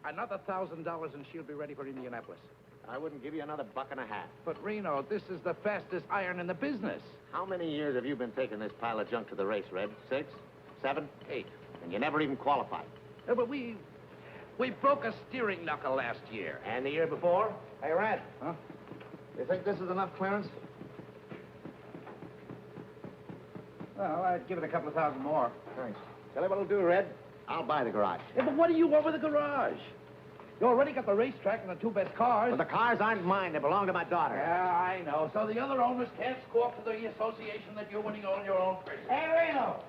Another $1,000 and she'll be ready for Indianapolis. I wouldn't give you another $1.50. But, Reno, this is the fastest iron in the business. How many years have you been taking this pile of junk to the race, Red? 6? 7? 8. And you never even qualified. Yeah, but we broke a steering knuckle last year. And the year before? Hey, Red. Huh? You think this is enough clearance? Well, I'd give it a couple of thousand more. Thanks. Tell you what'll do, Red. I'll buy the garage. Yeah, but what do you want with the garage? You already got the racetrack and the 2 best cars. But the cars aren't mine. They belong to my daughter. Yeah, I know. So the other owners can't squawk to the association that you're winning all your own person. Hey, Reno!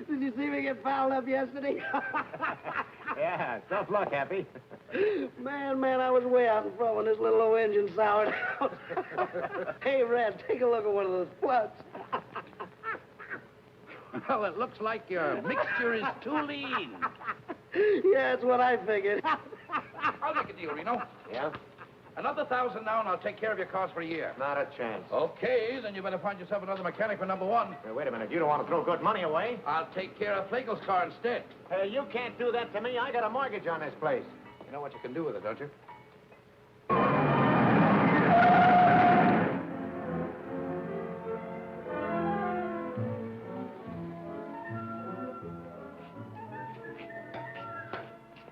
Did you see me get fouled up yesterday? Yeah, tough luck, Happy. Man, I was way out in front when this little old engine soured out. Hey, Red, take a look at one of those floods. Well, it looks like your mixture is too lean. Yeah, that's what I figured. I'll make a deal, Reno. Yeah? Another 1,000 now, and I'll take care of your cars for a year. Not a chance. Okay, then you better find yourself another mechanic for number 1. Hey, wait a minute. You don't want to throw good money away? I'll take care of Flagel's car instead. Hey, you can't do that to me. I got a mortgage on this place. You know what you can do with it, don't you?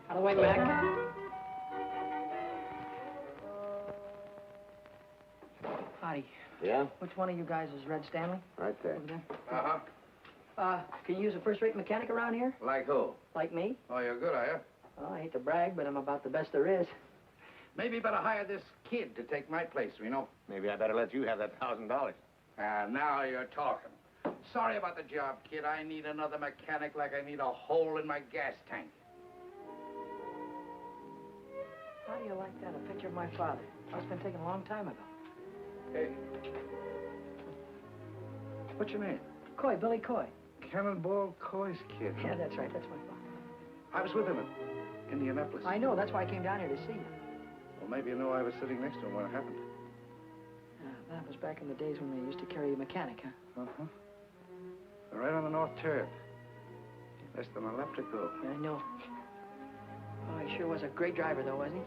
Out of the way, Mac. Howdy. Yeah? Which one of you guys is Red Stanley? Right there. Over there. Uh-huh. Can you use a first-rate mechanic around here? Like who? Like me? Oh, you're good, are you? Well, I hate to brag, but I'm about the best there is. Maybe you better hire this kid to take my place, Reno. Maybe I better let you have that $1,000. Now you're talking. Sorry about the job, kid. I need another mechanic like I need a hole in my gas tank. How do you like that? A picture of my father. Must have been taken a long time ago. Hey. What's your name? Coy, Billy Coy. Cannonball Coy's kid. Yeah, that's right. That's my father. I was with him in Indianapolis. I know. That's why I came down here to see you. Well, maybe you know I was sitting next to him when it happened. That was back in the days when they used to carry a mechanic, huh? Uh-huh. Right on the north turn. Less than a lap to go. Yeah, I know. Oh, he sure was a great driver, though, wasn't he?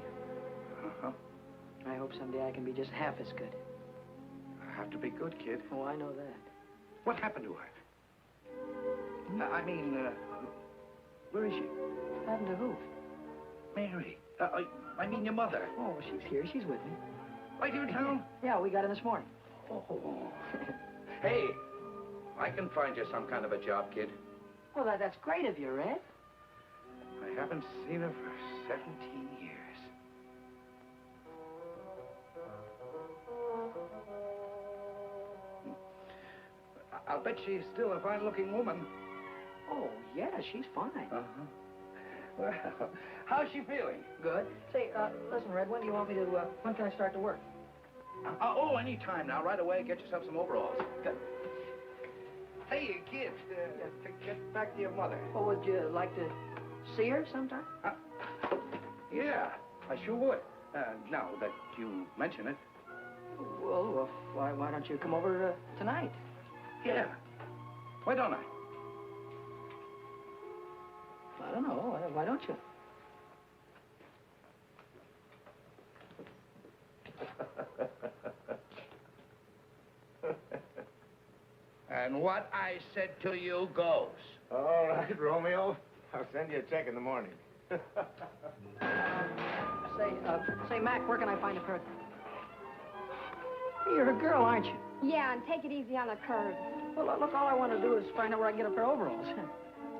Uh-huh. I hope someday I can be just half as good. I have to be good, kid. Oh, I know that. What happened to her? Where is she? What happened to who? Mary. I mean your mother. Oh, she's here. She's with me. Right here in town? Yeah, we got in this morning. Oh. Hey, I can find you some kind of a job, kid. Well, that's great of you, Red. I haven't seen her for 17 years. I'll bet she's still a fine-looking woman. Oh, yeah, she's fine. Uh-huh. Well, how's she feeling? Good. Say, listen, Red, when do you want me to, when can I start to work? Oh, any time now. Right away, get yourself some overalls. Good. Hey, kid, get back to your mother. Well, would you like to see her sometime? Yeah, I sure would. Now that you mention it. Well, why don't you come over tonight? Yeah. Why don't I? I don't know. Why don't you? And what I said to you goes. All right, Romeo. I'll send you a check in the morning. Say, Mac, where can I find a curtain? Hey, you're a girl, aren't you? Yeah, and take it easy on the curve. Well, look, all I want to do is find out where I can get a pair of overalls.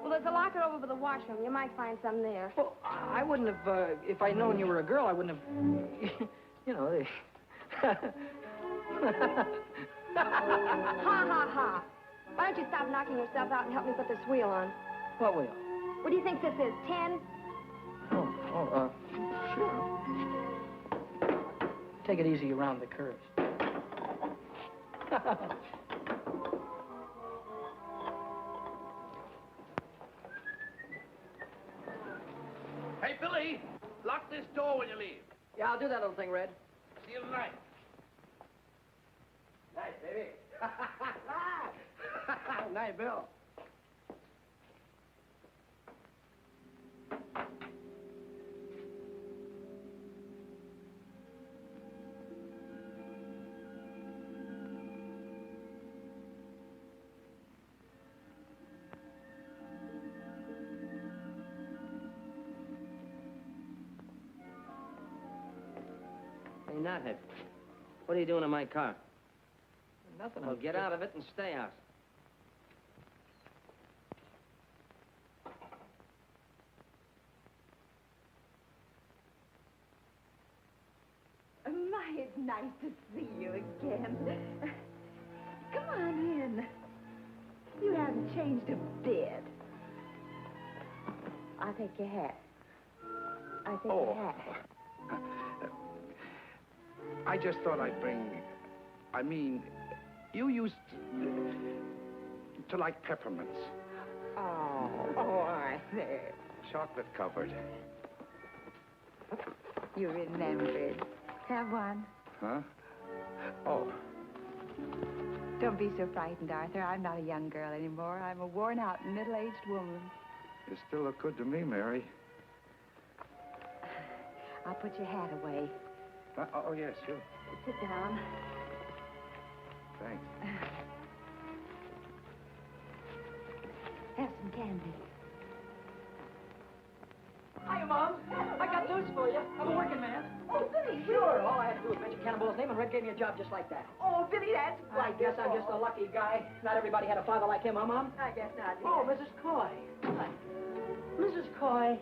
Well, there's a locker over by the washroom. You might find some there. Well, I wouldn't have, if I'd known you were a girl, I wouldn't have, you know, Ha, ha, ha. Why don't you stop knocking yourself out and help me put this wheel on? What wheel? What do you think this is, 10? Sure. Take it easy around the curves. Hey, Billy, lock this door when you leave. Yeah, I'll do that little thing, Red. See you tonight. Night, baby. Night, Bill. Hey, Knothead, what are you doing in my car? Nothing. Well, get out of it and stay out. My, it's nice to see you again. Come on in. You haven't changed a bit. I'll take your hat. I'll take your hat. I just thought I'd bring... I mean, you used to like peppermints. Oh, all right there. Chocolate covered. You remembered. Have one. Huh? Oh. Don't be so frightened, Arthur. I'm not a young girl anymore. I'm a worn-out, middle-aged woman. You still look good to me, Mary. I'll put your hat away. Oh, yes, sure. Sit down. Thanks. Have some candy. Hiya, Mom. I got news for you. I'm a working man. Oh, Billy, Sure. All I had to do was mention Cannonball's name, and Red gave me a job just like that. Oh, Billy, that's I guess I'm just a lucky guy. Not everybody had a father like him, huh, Mom? I guess not. Oh, Mrs. Coy. Mrs. Coy,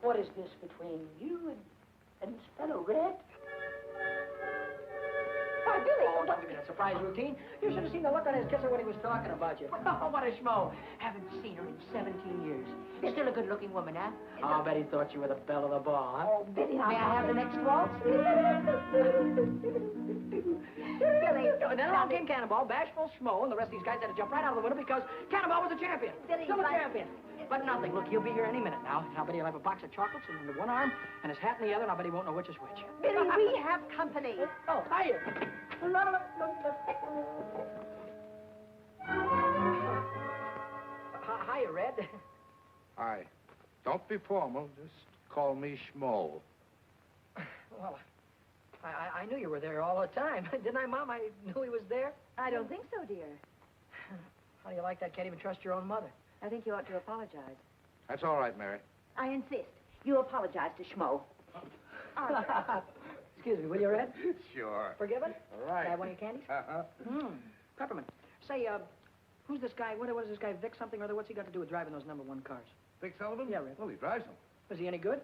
what is this between you and this fellow, Red? Why, Billy! Oh, don't give me that surprise routine. You should have seen the look on his kisser when he was talking about you. Oh, what a schmo. Haven't seen her in 17 years. You're still a good-looking woman, huh? I'll bet he thought you were the belle of the ball, huh? Oh, Billy, May I have the next waltz? Billy, And then along came Cannonball, bashful schmo, and the rest of these guys had to jump right out of the window because Cannonball was a champion. Billy, Still a but- champion. But nothing. Look, he'll be here any minute now. And I'll bet he'll have a box of chocolates in one arm and his hat in the other, and I'll bet he won't know which is which. Billy, we have company. Oh, hiya. Hiya, Red. Hi. Don't be formal. Just call me Schmo. Well, I knew you were there all the time. Didn't I, Mom? I knew he was there. I don't think so, dear. How do you like that? Can't even trust your own mother. I think you ought to apologize. That's all right, Mary. I insist. You apologize to Schmo. Excuse me, will you, Red? Sure. Forgiven? All right. Can I have one of your candies? Uh-huh. Peppermint. Say, who's this guy? What is this guy, Vic something or other? What's he got to do with driving those #1 cars? Vic Sullivan? Yeah, Red. Well, he drives them. Is he any good?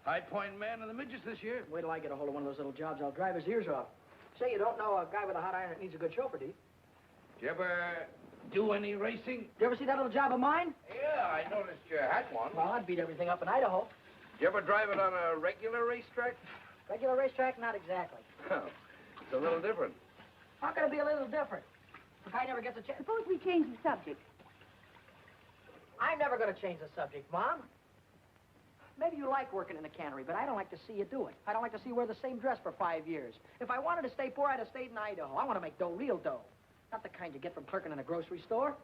High Point man of the midgets this year. Wait till I get a hold of one of those little jobs. I'll drive his ears off. Say, you don't know a guy with a hot iron that needs a good chauffeur, do you? You ever do any racing? You ever see that little job of mine? Yeah, I noticed you had one. Well, I'd beat everything up in Idaho. You ever drive it on a regular racetrack? Regular racetrack? Not exactly. It's a little different. How can it be a little different? The guy never gets a chance. Suppose we change the subject. I'm never going to change the subject, Mom. Maybe you like working in the cannery, but I don't like to see you do it. I don't like to see you wear the same dress for 5 years. If I wanted to stay poor, I'd have stayed in Idaho. I want to make dough, real dough. Not the kind you get from clerking in a grocery store.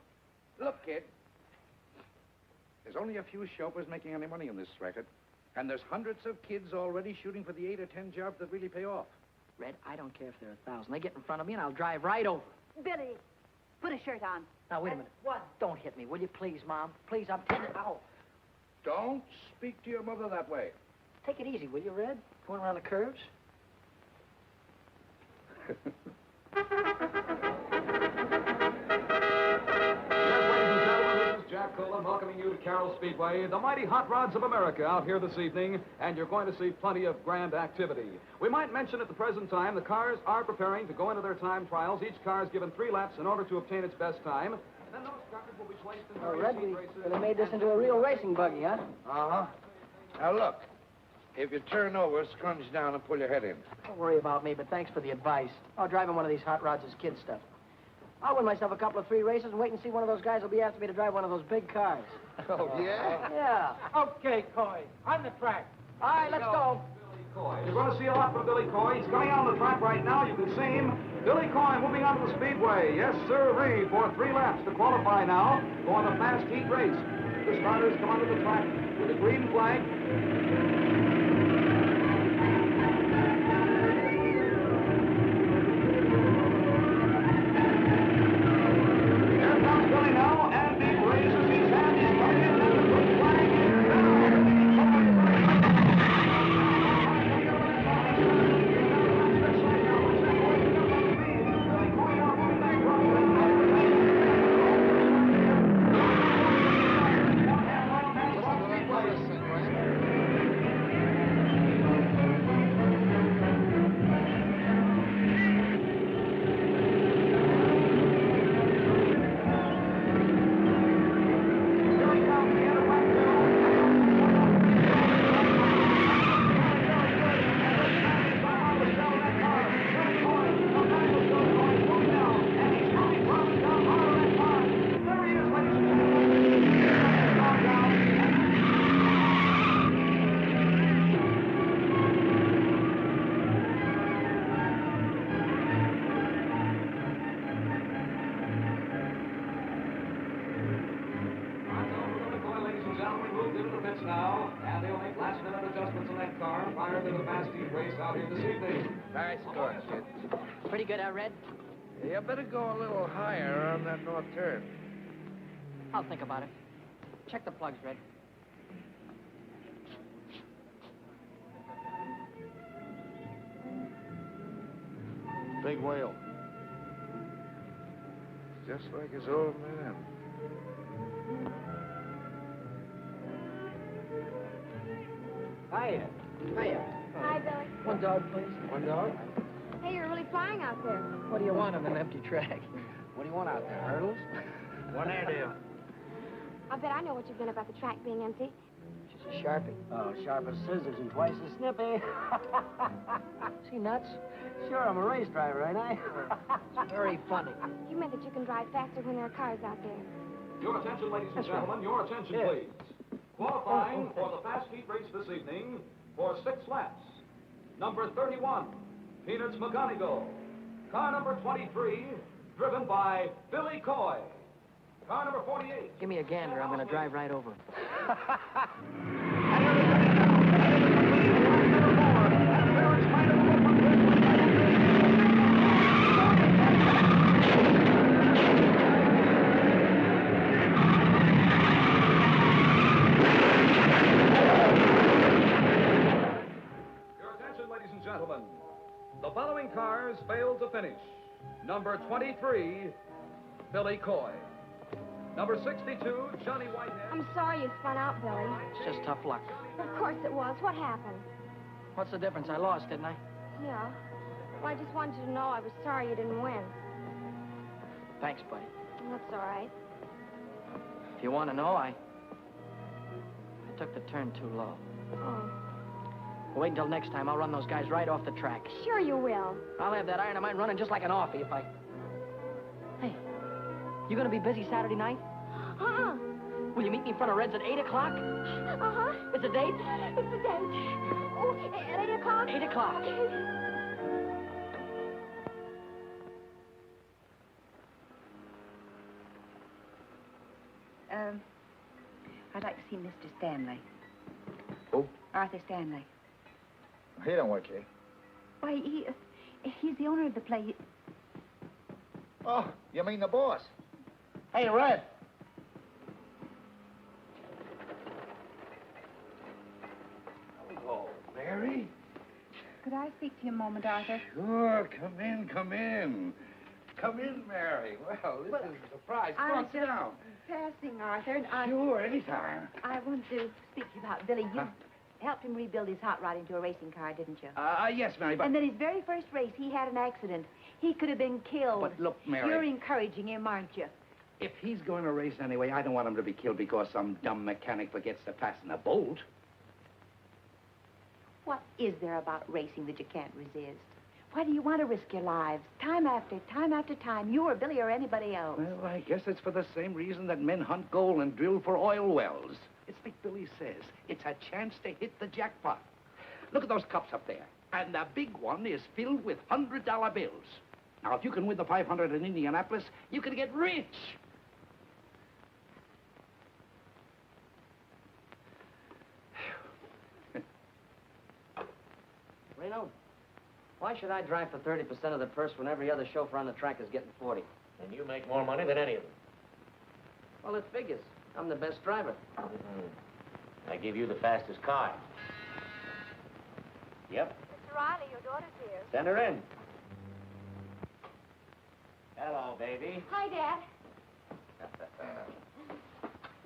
Look, kid. There's only a few chauffeurs making any money on this racket. And there's hundreds of kids already shooting for the 8 or 10 jobs that really pay off. Red, I don't care if there are 1,000. They get in front of me and I'll drive right over. Billy, put a shirt on. Now, wait a minute. What? Don't hit me, will you, please, Mom? Please, I'm tender. Ow. Don't speak to your mother that way. Take it easy, will you, Red? Going around the curves? Jack Colin welcoming you to Carroll Speedway, the mighty hot rods of America out here this evening, and you're going to see plenty of grand activity. We might mention at the present time the cars are preparing to go into their time trials. Each car is given 3 laps in order to obtain its best time. And then those cars will be placed in Red, we could have made this into a real racing buggy, huh? Uh-huh. Now, look. If you turn over, scrunch down and pull your head in. Don't worry about me, but thanks for the advice. Oh, driving one of these hot rods is kid stuff. I'll win myself a couple of 3 races and wait and see one of those guys will be after me to drive one of those big cars. Oh, yeah? Yeah. Okay, Coy. On the track. All right, let's go. Coy. You're going to see a lot from Billy Coy. He's coming out on the track right now. You can see him. Billy Coy moving onto the speedway. Yes, sir-ree, for 3 laps to qualify now for the fast heat race. The starters come onto the track with a green flag. Nice going, kid. Pretty good, huh, Red? You better go a little higher on that north turn. I'll think about it. Check the plugs, Red. Big whale. Just like his old man. Hiya. Hiya. Hi, Billy. One dog, please. One dog. Hey, you're really flying out there. What do you want on an empty track? What do you want out there, hurdles? One air deal. I bet I know what you've been about the track being empty. She's a Sharpie. Oh, sharp as scissors and twice as snippy. Is he nuts? Sure, I'm a race driver, ain't I? Very funny. You meant that you can drive faster when there are cars out there. Your attention, ladies and gentlemen. Your attention, please. Qualifying for the fast heat race this evening for 6 laps. Number 31, Peanuts McGonigal. Car number 23, driven by Billy Coy. Car number 48. Give me a gander. I'm going to drive right over him. Gentlemen, the following cars failed to finish. Number 23, Billy Coy. Number 62, Johnny Whitehead. I'm sorry you spun out, Billy. It's just tough luck. Of course it was. What happened? What's the difference? I lost, didn't I? Yeah. Well, I just wanted you to know I was sorry you didn't win. Thanks, buddy. That's all right. If you want to know, I took the turn too low. Oh, Wait until next time. I'll run those guys right off the track. sure you will. I'll have that iron of mine running just like an offie if I... Hey, you gonna be busy Saturday night? Uh-uh. Will you meet me in front of Red's at 8 o'clock? Uh-huh. It's a date? It's the date. Oh, at 8 o'clock? 8 o'clock. Okay. I'd like to see Mr. Stanley. Who? Arthur Stanley. He don't work here. Why, he's the owner of the place. Oh, you mean the boss? Hey, Red. Hello, Mary. Could I speak to you a moment, Arthur? Sure, come in, come in. Come in, Mary. Well, this is a surprise. Come on, sit down. Passing, Arthur, and Sure, anytime. I want to speak to you about Billy. You helped him rebuild his hot rod into a racing car, didn't you? Yes, Mary, but... And then his very first race, he had an accident. He could have been killed. But look, Mary... You're encouraging him, aren't you? If he's going to race anyway, I don't want him to be killed because some dumb mechanic forgets to fasten a bolt. What is there about racing that you can't resist? Why do you want to risk your lives? Time after time, you or Billy or anybody else. Well, I guess it's for the same reason that men hunt gold and drill for oil wells. It's like Billy says, it's a chance to hit the jackpot. Look at those cups up there. And the big one is filled with $100 bills. Now, if you can win the 500 in Indianapolis, you can get rich. Reno, why should I drive for 30% of the purse when every other chauffeur on the track is getting 40? And you make more money than any of them. Well, it figures. I'm the best driver. I give you the fastest car. Yep. Mr. Riley, your daughter's here. Send her in. Hello, baby. Hi, Dad.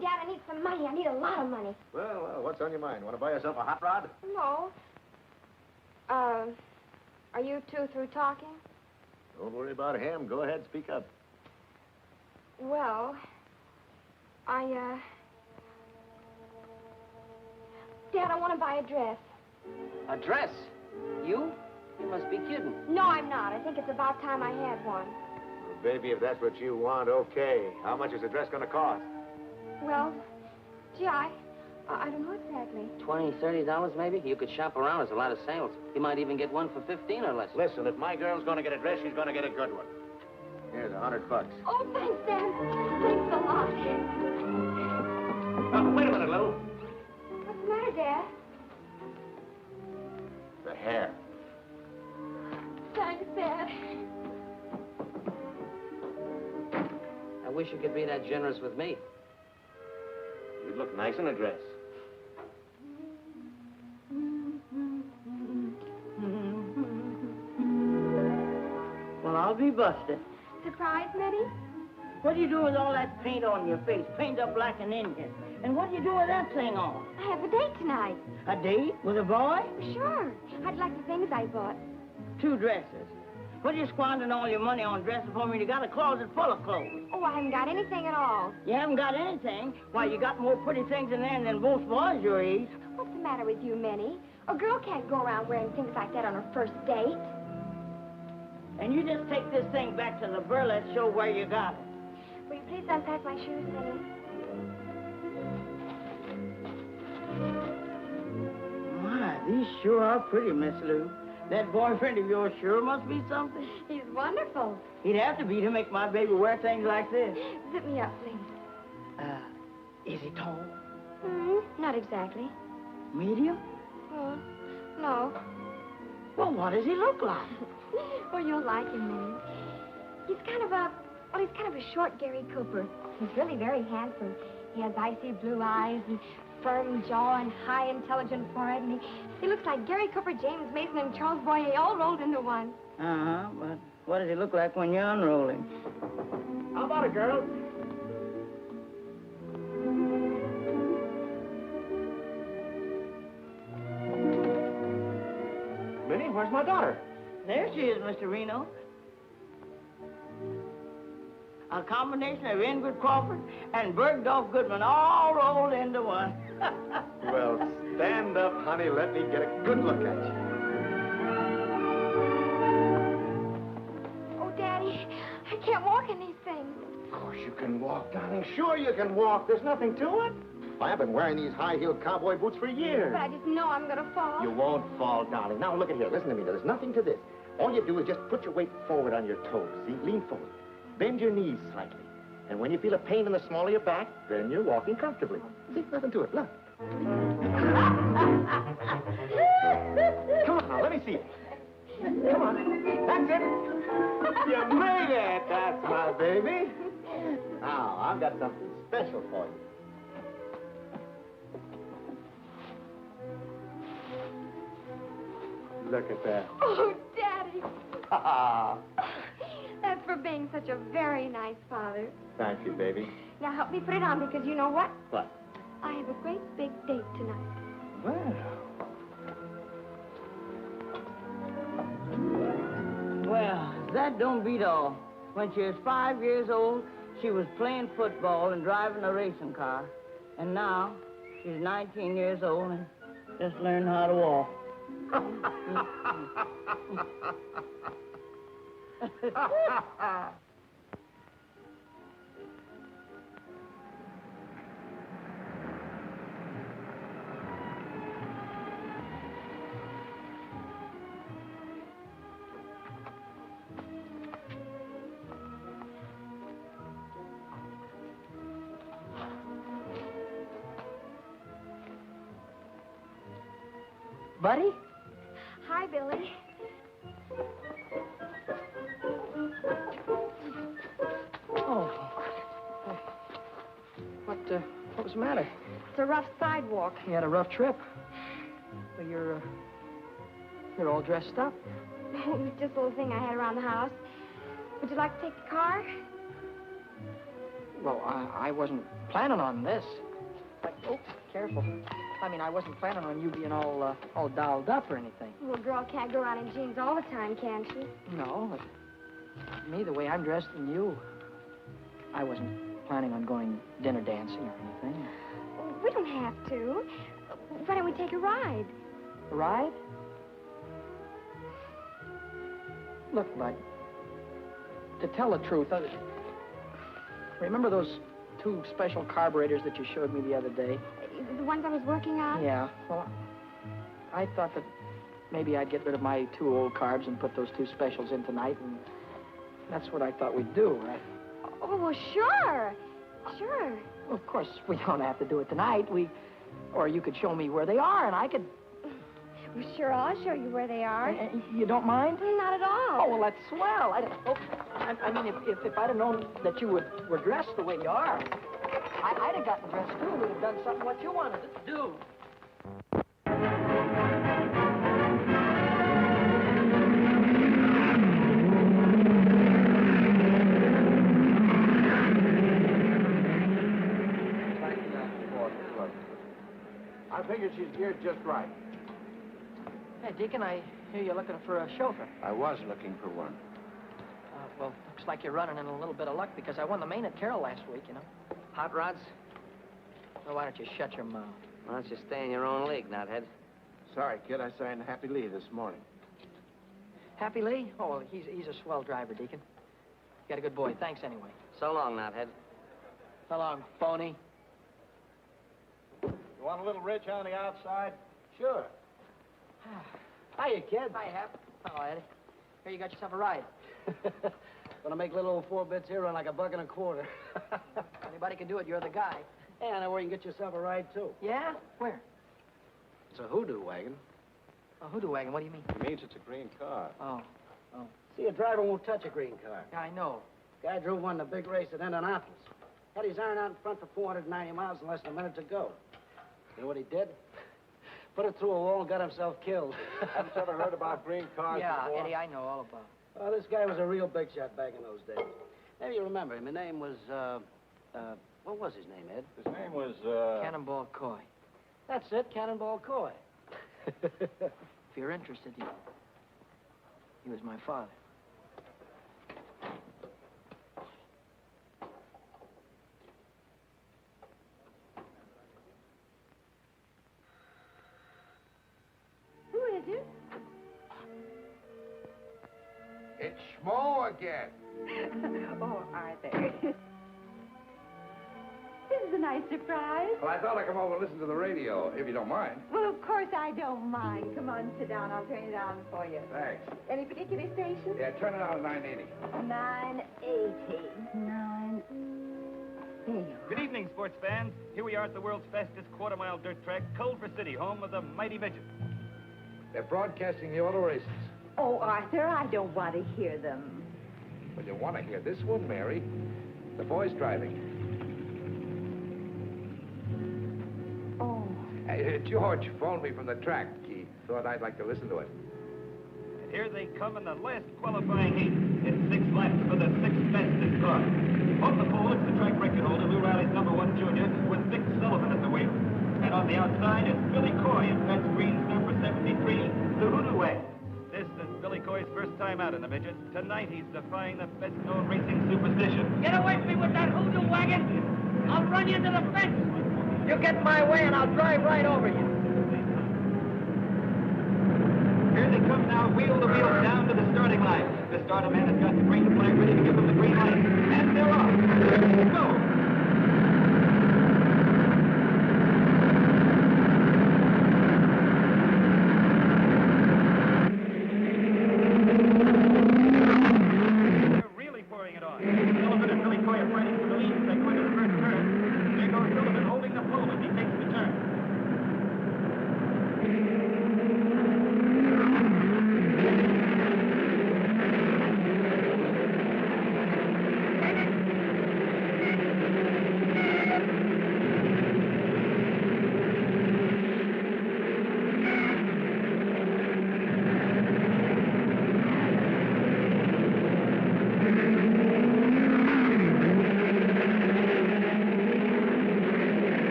Dad, I need some money. I need a lot of money. Well, what's on your mind? Want to buy yourself a hot rod? No. Are you two through talking? Don't worry about him. Go ahead, speak up. Well, Dad, I want to buy a dress. A dress? You? You must be kidding. No, I'm not. I think it's about time I had one. Well, baby, if that's what you want, okay. How much is the dress going to cost? Well, gee, I don't know exactly. $20, $30 maybe? You could shop around. There's a lot of sales. You might even get one for 15 or less. Listen, if my girl's going to get a dress, she's going to get a good one. Here's $100. Oh, thanks, Dad. Thanks a lot. Wait a minute, Lou. What's the matter, Dad? The hair. Thanks, Dad. I wish you could be that generous with me. You'd look nice in a dress. Well, I'll be busted. Surprise, Mitty? What do you do with all that paint on your face? Paint up like an Indian. And what do you do with that thing on? I have a date tonight. A date with a boy? Sure. I'd like the things I bought. 2 dresses. What are you squandering all your money on dresses for when you got a closet full of clothes? Oh, I haven't got anything at all. You haven't got anything? Why, you got more pretty things in there than most boys your age. What's the matter with you, Minnie? A girl can't go around wearing things like that on her first date. And you just take this thing back to the burlesque show where you got it. Will you please unpack my shoes, Minnie? My, these sure are pretty, Miss Lou. That boyfriend of yours sure must be something. He's wonderful. He'd have to be to make my baby wear things like this. Zip me up, please. Is he tall? Not exactly. Medium? No. Well, what does he look like? Well, you'll like him, Minnie. He's kind of a short Gary Cooper. He's really very handsome. He has icy blue eyes and firm jaw and high, intelligent forehead, and he looks like Gary Cooper, James Mason, and Charles Boyer all rolled into one. Uh-huh, but what does he look like when you unroll him? How about it, girl? Minnie, where's my daughter? There she is, Mr. Reno. A combination of Ingrid Crawford and Bergdorf Goodman all rolled into one. Well, stand up, honey. Let me get a good look at you. Oh, Daddy, I can't walk in these things. Of course you can walk, darling. Sure you can walk. There's nothing to it. I've been wearing these high-heeled cowboy boots for years. But I just know I'm going to fall. You won't fall, darling. Now, look at here. Listen to me. There's nothing to this. All you do is just put your weight forward on your toes. See? Lean forward. Bend your knees slightly. And when you feel a pain in the small of your back, then you're walking comfortably. See? Nothing to it. Look. Come on now. Let me see it. Come on. That's it. You made it. That's my baby. Now, I've got something special for you. Look at that. Oh, Daddy. That's for being such a very nice father. Thank you, baby. Now help me put it on because you know what? What? I have a great big date tonight. Well, that don't beat all. When she was 5 years old, she was playing football and driving a racing car. And now, she's 19 years old and just learned how to walk. Buddy? Hi, Billy. Oh. What was the matter? It's a rough sidewalk. You had a rough trip. Well, you're all dressed up. It was just a little thing I had around the house. Would you like to take the car? Well, I wasn't planning on this. Oh, careful. I mean, I wasn't planning on you being all dolled up or anything. A little girl can't go around in jeans all the time, can she? No, but me, the way I'm dressed and you, I wasn't planning on going dinner dancing or anything. We don't have to. Why don't we take a ride? A ride? Look, Bud, to tell the truth, remember those 2 special carburetors that you showed me the other day? The ones I was working on? Yeah, well, I thought that maybe I'd get rid of my 2 old carbs and put those 2 specials in tonight, and that's what I thought we'd do, right? Oh, well, sure. Sure. Well, of course, we don't have to do it tonight. Or you could show me where they are, and I could... Well, sure, I'll show you where they are. You don't mind? Not at all. Oh, well, that's swell. I mean, if I'd have known that you were dressed the way you are, I'd have gotten dressed, too. We'd have done something what you wanted to do. I figured she's geared just right. Hey, Deacon, I hear you're looking for a chauffeur. I was looking for one. Well, looks like you're running in a little bit of luck because I won the main at Carroll last week, you know. Hot rods? So why don't you shut your mouth? Why don't you stay in your own league, Knothead? Sorry, kid. I signed Happy Lee this morning. Happy Lee? Oh, well, he's a swell driver, Deacon. You got a good boy. Thanks anyway. So long, Knothead. So long, phony. You want a little rich on the outside? Sure. Hiya, kid. Hi, Hap. Hello, Eddie. Here, you got yourself a ride. Gonna make little old 4 bits here run like $1.25. Anybody can do it. You're the guy. Hey, I know where you can get yourself a ride, too. Yeah? Where? It's a hoodoo wagon. A hoodoo wagon. What do you mean? It means it's a green car. Oh. See, a driver won't touch a green car. Yeah, I know. Guy drove one in a big race at Indianapolis. Had his iron out in front for 490 miles in less than a minute to go. You know what he did? Put it through a wall and got himself killed. Haven't you ever heard about green cars before? Eddie, I know all about it. Well, this guy was a real big shot back in those days. Maybe you remember him. His name was, what was his name, Ed? His name was, Cannonball Coy. That's it, Cannonball Coy. If you're interested, he was my father. It's Schmo again. Oh, Arthur. This is a nice surprise. Well, I thought I'd come over and listen to the radio, if you don't mind. Well, of course I don't mind. Come on, sit down. I'll turn it on for you. Thanks. Any particular station? Yeah, turn it on to 980. 980. 9. There you are. Good evening, sports fans. Here we are at the world's fastest quarter-mile dirt track, Culver City, home of the mighty midgets. They're broadcasting the auto races. Oh, Arthur, I don't want to hear them. Well, you want to hear this one, Mary. The boy's driving. Oh. Hey, George phoned me from the track. He thought I'd like to listen to it. And here they come in the last qualifying heat. It's 6 laps for the 6th fastest car. On the pole, it's the track record holder, Lou Riley's #1 junior, with Dick Sullivan at the wheel. And on the outside, it's Billy Coy in Pat Green's number 73, the Hoodoo Wagon. This is Billy Coy's first time out in the midget. Tonight, he's defying the best-known racing superstition. Get away from me with that hoodoo wagon! I'll run you into the fence! You get in my way and I'll drive right over you. Here they come now, wheel to wheel, down to the starting line. The starter man has got the green flag ready to give them the green light. And they're off. Go! Sullivan and Billy Coy are fighting for the lead as they go into the first turn. There goes Sullivan holding the pole as he takes the turn.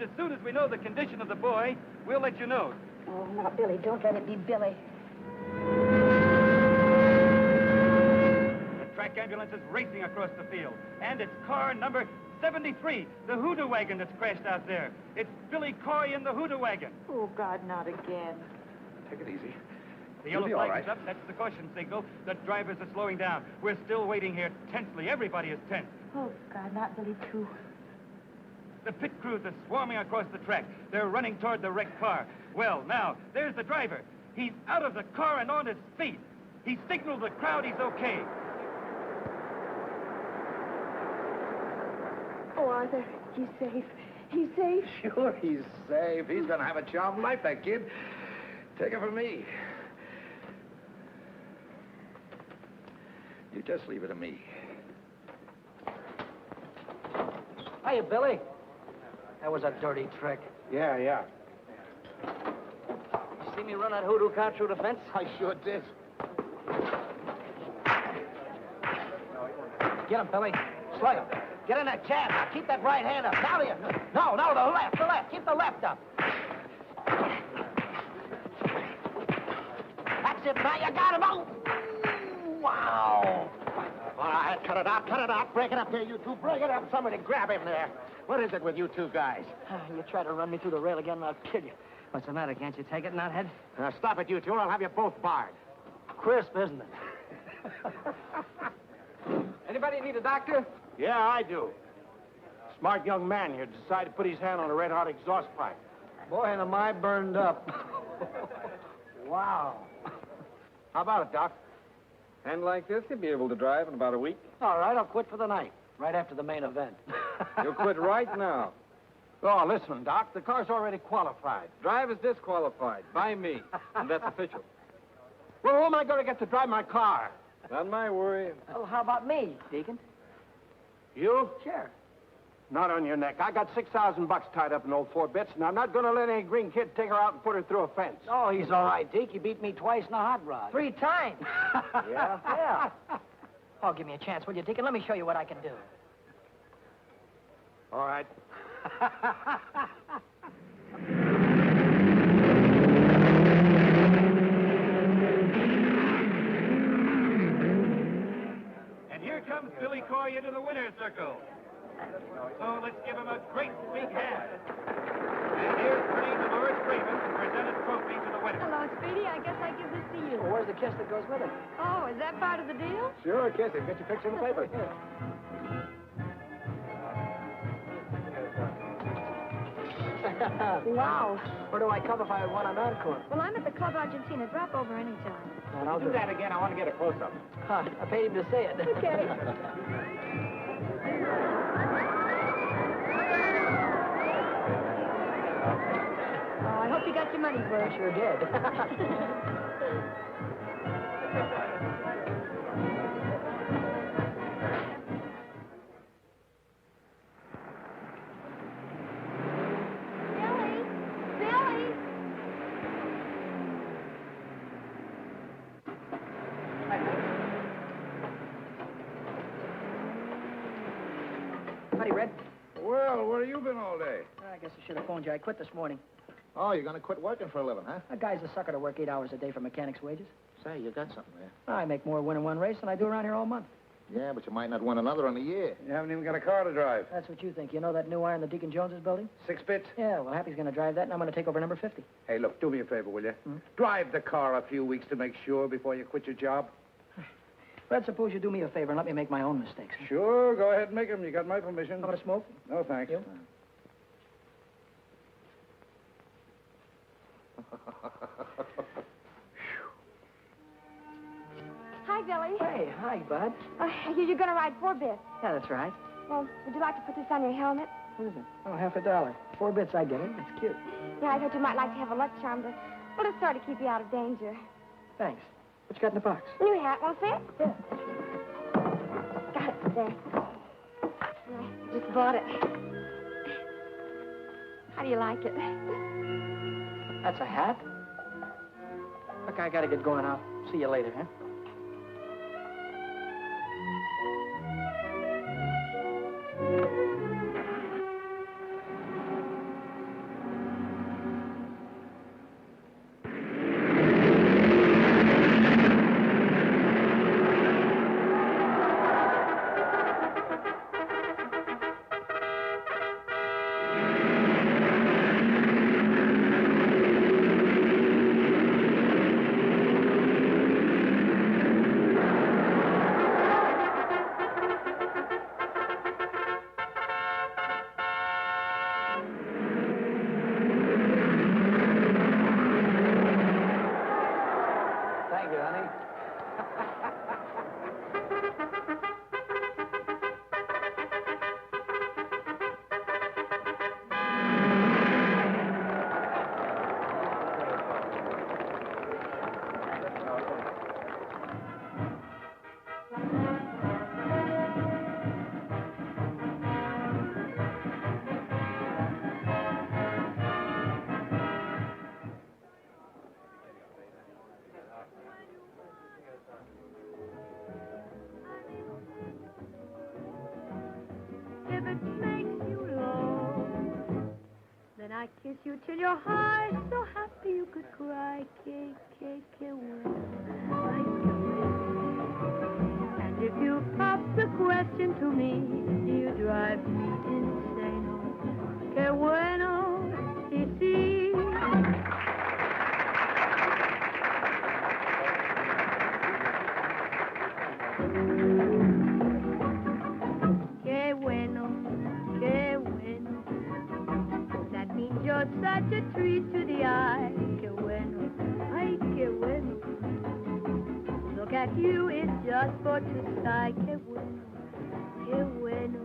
As soon as we know the condition of the boy, we'll let you know. Oh, now, Billy, don't let it be Billy. The track ambulance is racing across the field, and it's car number 73, the Hoodoo Wagon that's crashed out there. It's Billy Coy in the Hoodoo Wagon. Oh, God, not again. Take it easy. The yellow You'll be all flag is right. up. That's the caution signal. The drivers are slowing down. We're still waiting here tensely. Everybody is tense. Oh, God, not Billy, too. The pit crews are swarming across the track. They're running toward the wrecked car. Well, now, there's the driver. He's out of the car and on his feet. He signaled the crowd he's okay. Oh, Arthur, he's safe. He's safe. Sure, he's safe. He's going to have a charmed life, that kid. Take it from me. You just leave it to me. Hiya, Billy. That was a dirty trick. Yeah. You see me run that hoodoo car through the fence? I sure did. Get him, Billy. Slug him. Get in that cab. Now, keep that right hand up. Now, no, the left. Keep the left up. That's it, now. You got him. Oh! Wow. All right, cut it out. Break it up there, you two. Break it up. Somebody grab him there. What is it with you two guys? You try to run me through the rail again, and I'll kill you. What's the matter? Can't you take it, knothead? Now, stop it, you two, or I'll have you both barred. Crisp, isn't it? Anybody need a doctor? Yeah, I do. Smart young man here decided to put his hand on a red-hot exhaust pipe. Boy, and am I burned up. Wow. How about it, Doc? And like this, you'll be able to drive in about a week. All right, I'll quit for the night, right after the main event. You'll quit right now. Oh, listen, Doc, the car's already qualified. Drive is disqualified by me, and that's official. Well, who am I going to get to drive my car? Not my worry. Oh, how about me, Deacon? You? Sure. Not on your neck. I got $6,000 tied up in old 4 bits, and I'm not going to let any green kid take her out and put her through a fence. Oh, he's all right, Deke. He beat me twice in a hot rod. 3 times. Yeah? Yeah. Oh, give me a chance, will you, Deacon? Let me show you what I can do. All right. circle. So let's give him a great big hand. And here's Queen Dolores Raymond to present a trophy to the winner. Hello, Speedy. I guess I give this to you. Well, where's the kiss that goes with it? Oh, is that part of the deal? Sure, kiss him. Get your picture in the paper. Wow. Where do I come if I want an encore? Well, I'm at the Club Argentina. Drop over anytime. And I'll Do that again. I want to get a close-up. Huh, I paid him to say it. Okay. Oh, I hope you got your money's worth. I sure did. Billy! Howdy, Red. Well, where have you been all day? I guess I should have phoned you. I quit this morning. Oh, you're going to quit working for a living, huh? A guy's a sucker to work 8 hours a day for mechanic's wages. Say, you got something there. I make more winning one race than I do around here all month. Yeah, but you might not win another in a year. You haven't even got a car to drive. That's what you think. You know that new iron the Deacon Jones is building? 6 bits? Yeah, well, Happy's going to drive that, and I'm going to take over number 50. Hey, look, do me a favor, will you? Drive the car a few weeks to make sure before you quit your job. Red, suppose you do me a favor and let me make my own mistakes. Sure, go ahead and make them. You got my permission. How about a smoke? No, thanks. You? Hi, Billy. Hey, hi, Bud. You're going to ride 4 bits. Yeah, that's right. Well, would you like to put this on your helmet? What is it? Oh, $50. 4 bits, I get it. It's cute. Yeah, I thought you might like to have a luck charm to, well, to sort of keep you out of danger. Thanks. What you got in the box? New hat, won't fit? Yeah. Got it there. I just bought it. How do you like it? That's a hat? Look, I got to get going. I'll see you later, huh? Thank you, honey. If it makes you low, then I kiss you till your heart so happy you could cry. And if you pop the question to me, you drive me insane. Que bueno, y si. Que bueno, que bueno. That means you're such a treat to the eye. Que bueno, ay, que bueno. Look at you, it's just for to sigh. Que bueno, que bueno.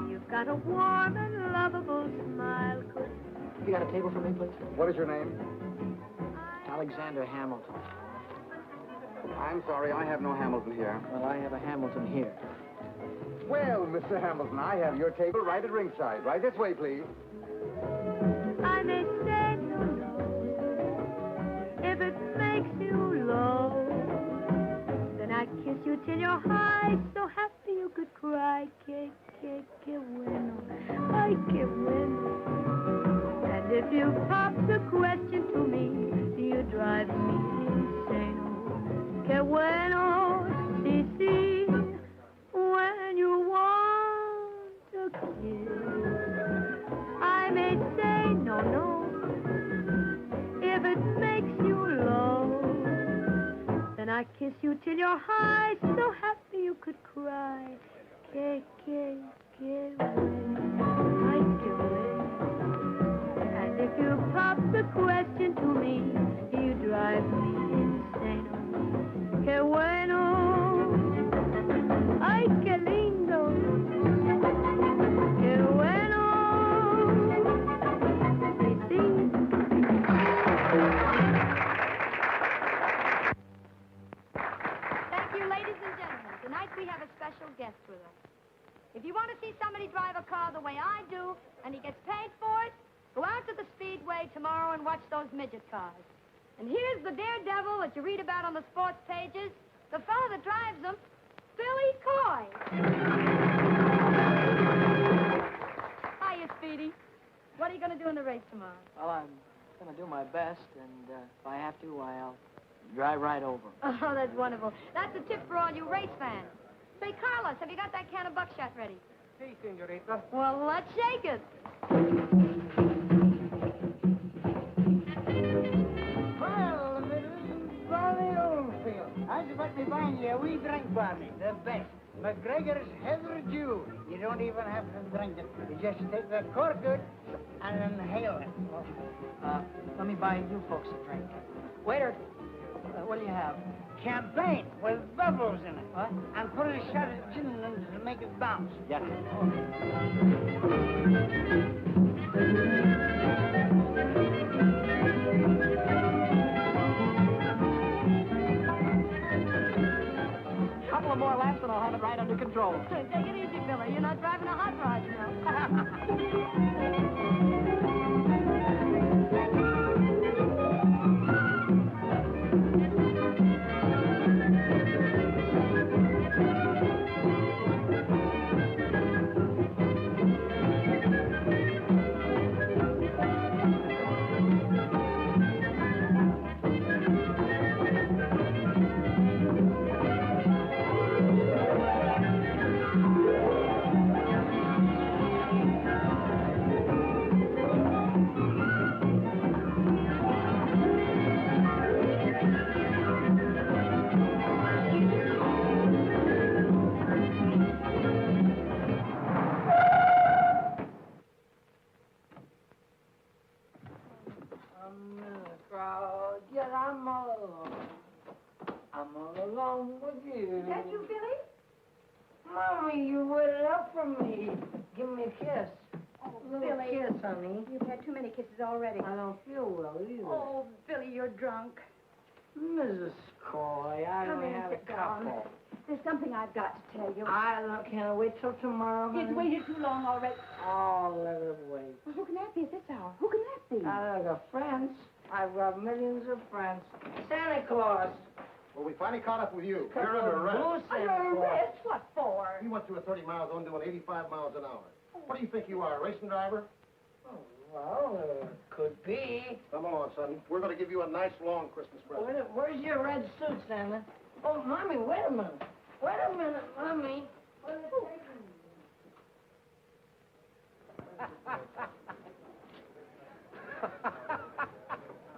You've got a warm and lovable smile. You got a table for me, please? What is your name? Alexander Hamilton. I'm sorry, I have no Hamilton here. Well, I have a Hamilton here. Well, Mr. Hamilton, I have your table right at ringside. Right this way, please. I may say no, if it makes you low, then I kiss you till your high, so happy you could cry. Que bueno, ay, que bueno. And if you pop the question to me, you drive me insane. Que bueno, si, when you walk I kiss you till you're high, so happy you could cry. Que bueno, ay, que bueno. And if you pop the question to me, you drive me insane. Que bueno, ay, que lindo. Que bueno. Sí, sí. Thank you, ladies and gentlemen. Tonight we have a special guest with us. If you want to see somebody drive a car the way I do, and he gets paid for it, go out to the Speedway tomorrow and watch those midget cars. And here's the daredevil that you read about on the sports pages, the fellow that drives them, Billy Coy. Hiya, Speedy. What are you going to do in the race tomorrow? Well, I'm going to do my best, and if I have to, I'll drive right over. Oh, that's wonderful. That's a tip for all you race fans. Say, Carlos, have you got that can of buckshot ready? Si, senorita. Well, let's shake it. Well, Bonnie Oldfield, how's about me buying you a wee drink for me? The best. McGregor's Heather Dew. You don't even have to drink it. You just take the cork out and inhale it. Let me buy you folks a drink. Waiter, what do you have? Champagne with bubbles in it. What? And put a shot of gin in it to make it bounce. Yes. Couple of more laps and I'll have it right under control. Take it easy, Billy. You're not driving a hot rod, you know. I'm all alone with you. Is that you, Billy? Mommy, you waited up for me. Give me a kiss. Oh, Little Billy. kiss, honey. You've had too many kisses already. I don't feel well either. Oh, Billy, you're drunk. Mrs. Coy, I Come only in, had a sit down. couple. There's something I've got to tell you. Can I wait till tomorrow, honey? It's waited too long already. Oh, let it wait. Well, who can that be at this hour? Who can that be? I got friends. I've got millions of friends. Santa Claus. Well, we finally caught up with you. Couple You're under of arrest. blue Santa Under Claus. arrest? What for? You went through a 30 miles zone doing 85 miles an hour. What do you think you are, a racing driver? Oh, well, could be. Come along, son. We're going to give you a nice, long Christmas present. Where's your red suit, Santa? Oh, Mommy, wait a minute. Wait a minute, Mommy.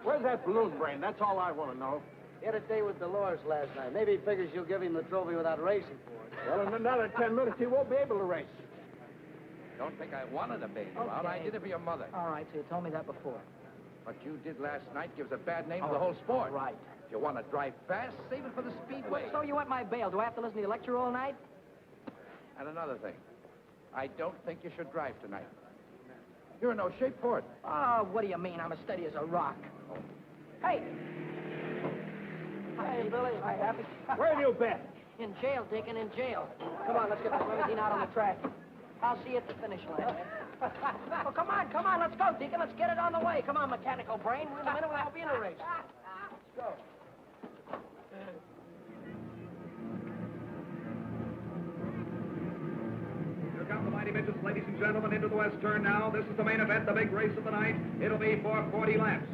Where's that balloon brain? That's all I want to know. He had a day with Dolores last night. Maybe he figures you'll give him the trophy without racing for it. Well, in another 10 minutes, he won't be able to race. Don't think I wanted to bail you out. I did it for your mother. All right, so you told me that before. What you did last night gives a bad name to the whole sport. Right. If you want to drive fast, save it for the Speedway. So you want my bail. Do I have to listen to your lecture all night? And another thing, I don't think you should drive tonight. You're in no shape for it. Oh, what do you mean? I'm as steady as a rock. Hey! Hey, Billy. Hi, Happy. Where have you been? In jail, Deacon, in jail. Come on, let's get this limousine out on the track. I'll see you at the finish line. Well, come on, let's go, Deacon. Let's get it on the way. Come on, mechanical brain. In a minute, we'll be in a race. Let's go. Here come the mighty midgets, ladies and gentlemen, into the west turn now. This is the main event, the big race of the night. It'll be for 40 laps.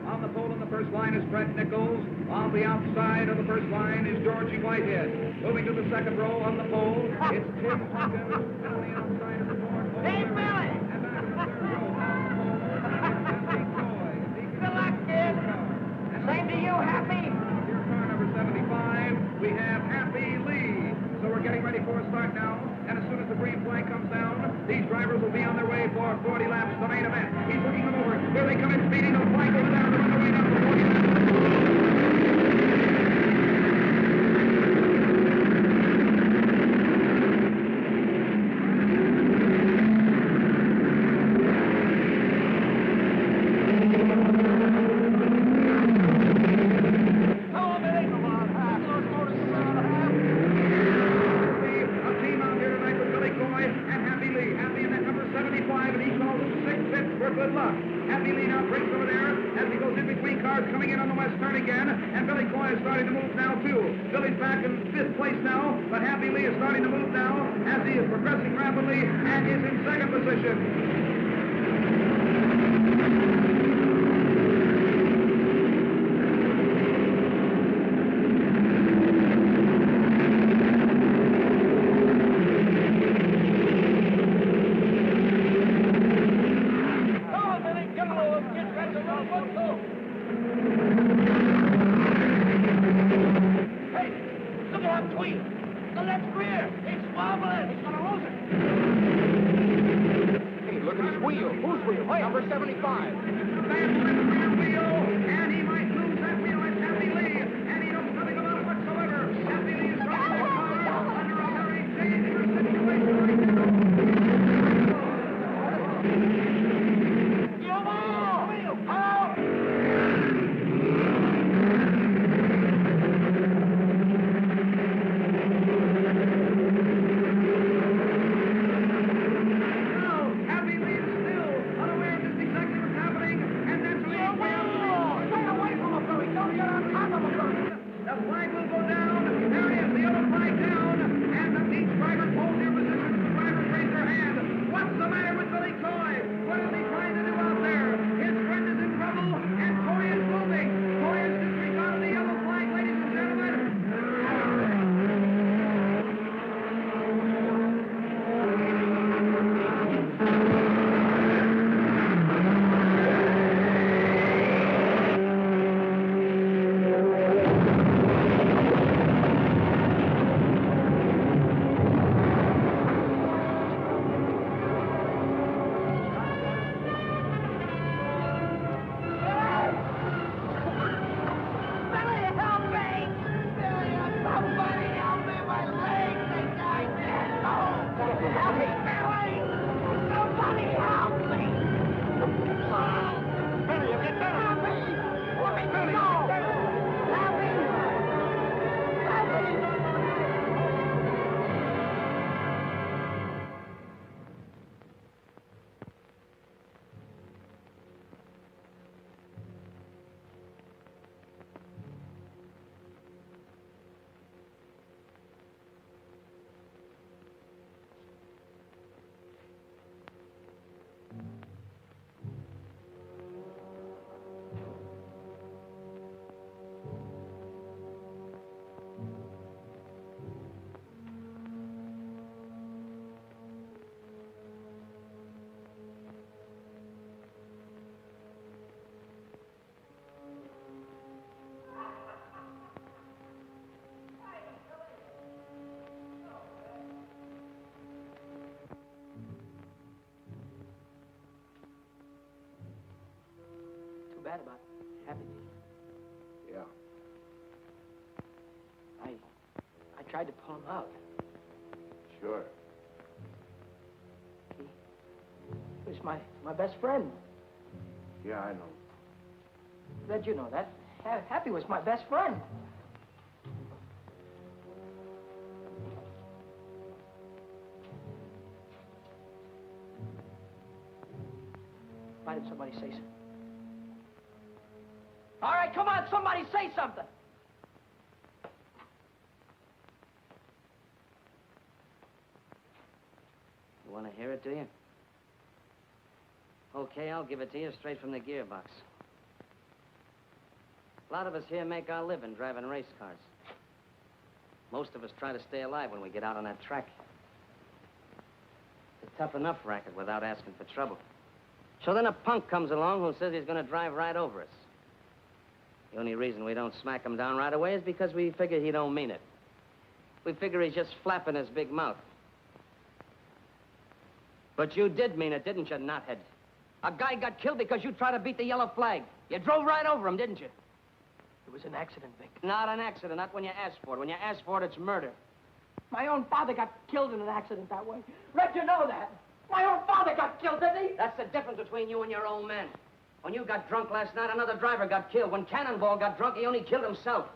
On the pole in the first line is Fred Nichols. On the outside of the first line is Georgie Whitehead. Moving to the second row on the pole, it's Tim Hawkins. And on the outside of the fourth pole. Hey, Billy! And back in the third row on the pole is Billy Coy. Good luck, kid. Same to you, Happy. Here's car number 75. drivers will be on their way for 40 laps, the main event. He's looking them over. Here they come in speeding. The flag goes down. They're on the way down for 40 laps. Good luck. Happy Lee now breaks over there as he goes in between cars coming in on the west turn again. And Billy Coy is starting to move now, too. Billy's back in 5th place now, but Happy Lee is starting to move now as he is progressing rapidly and is in 2nd position. Number 75. And he might lose that wheel. It's Happy Lee. And he knows nothing about it whatsoever. Happy Lee is driving the car under a very dangerous situation right Bad about Happy Lee. Yeah. I tried to pull him out. Sure. He was my best friend. Yeah, I know. Glad you know that. Happy was my best friend. Why didn't somebody say something? All right, come on, somebody say something. You want to hear it, do you? Okay, I'll give it to you straight from the gearbox. A lot of us here make our living driving race cars. Most of us try to stay alive when we get out on that track. It's a tough enough racket without asking for trouble. So then a punk comes along who says he's going to drive right over us. The only reason we don't smack him down right away is because we figure he don't mean it. We figure he's just flapping his big mouth. But you did mean it, didn't you, knothead? A guy got killed because you tried to beat the yellow flag. You drove right over him, didn't you? It was an accident, Vic. Not an accident, not when you asked for it. When you asked for it, it's murder. My own father got killed in an accident that way. Red, you know that. My own father got killed, didn't he? That's the difference between you and your old man. When you got drunk last night, another driver got killed. When Cannonball got drunk, he only killed himself.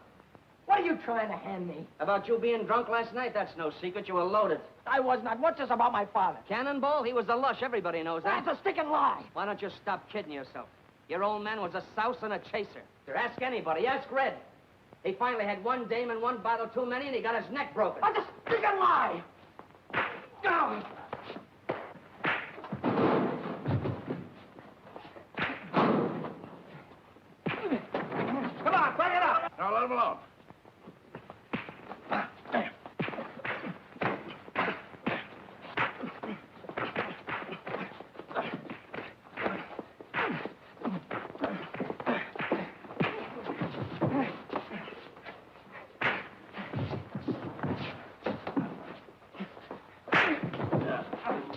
What are you trying to hand me? About you being drunk last night, that's no secret. You were loaded. I was not. What's this about my father? Cannonball, he was the lush. Everybody knows that. That's a sticking lie. Why don't you stop kidding yourself? Your old man was a souse and a chaser. Ask anybody. Ask Red. He finally had one dame and one bottle too many, and he got his neck broken. That's a sticking lie. Go. Come on, bring it up. Now, let him alone.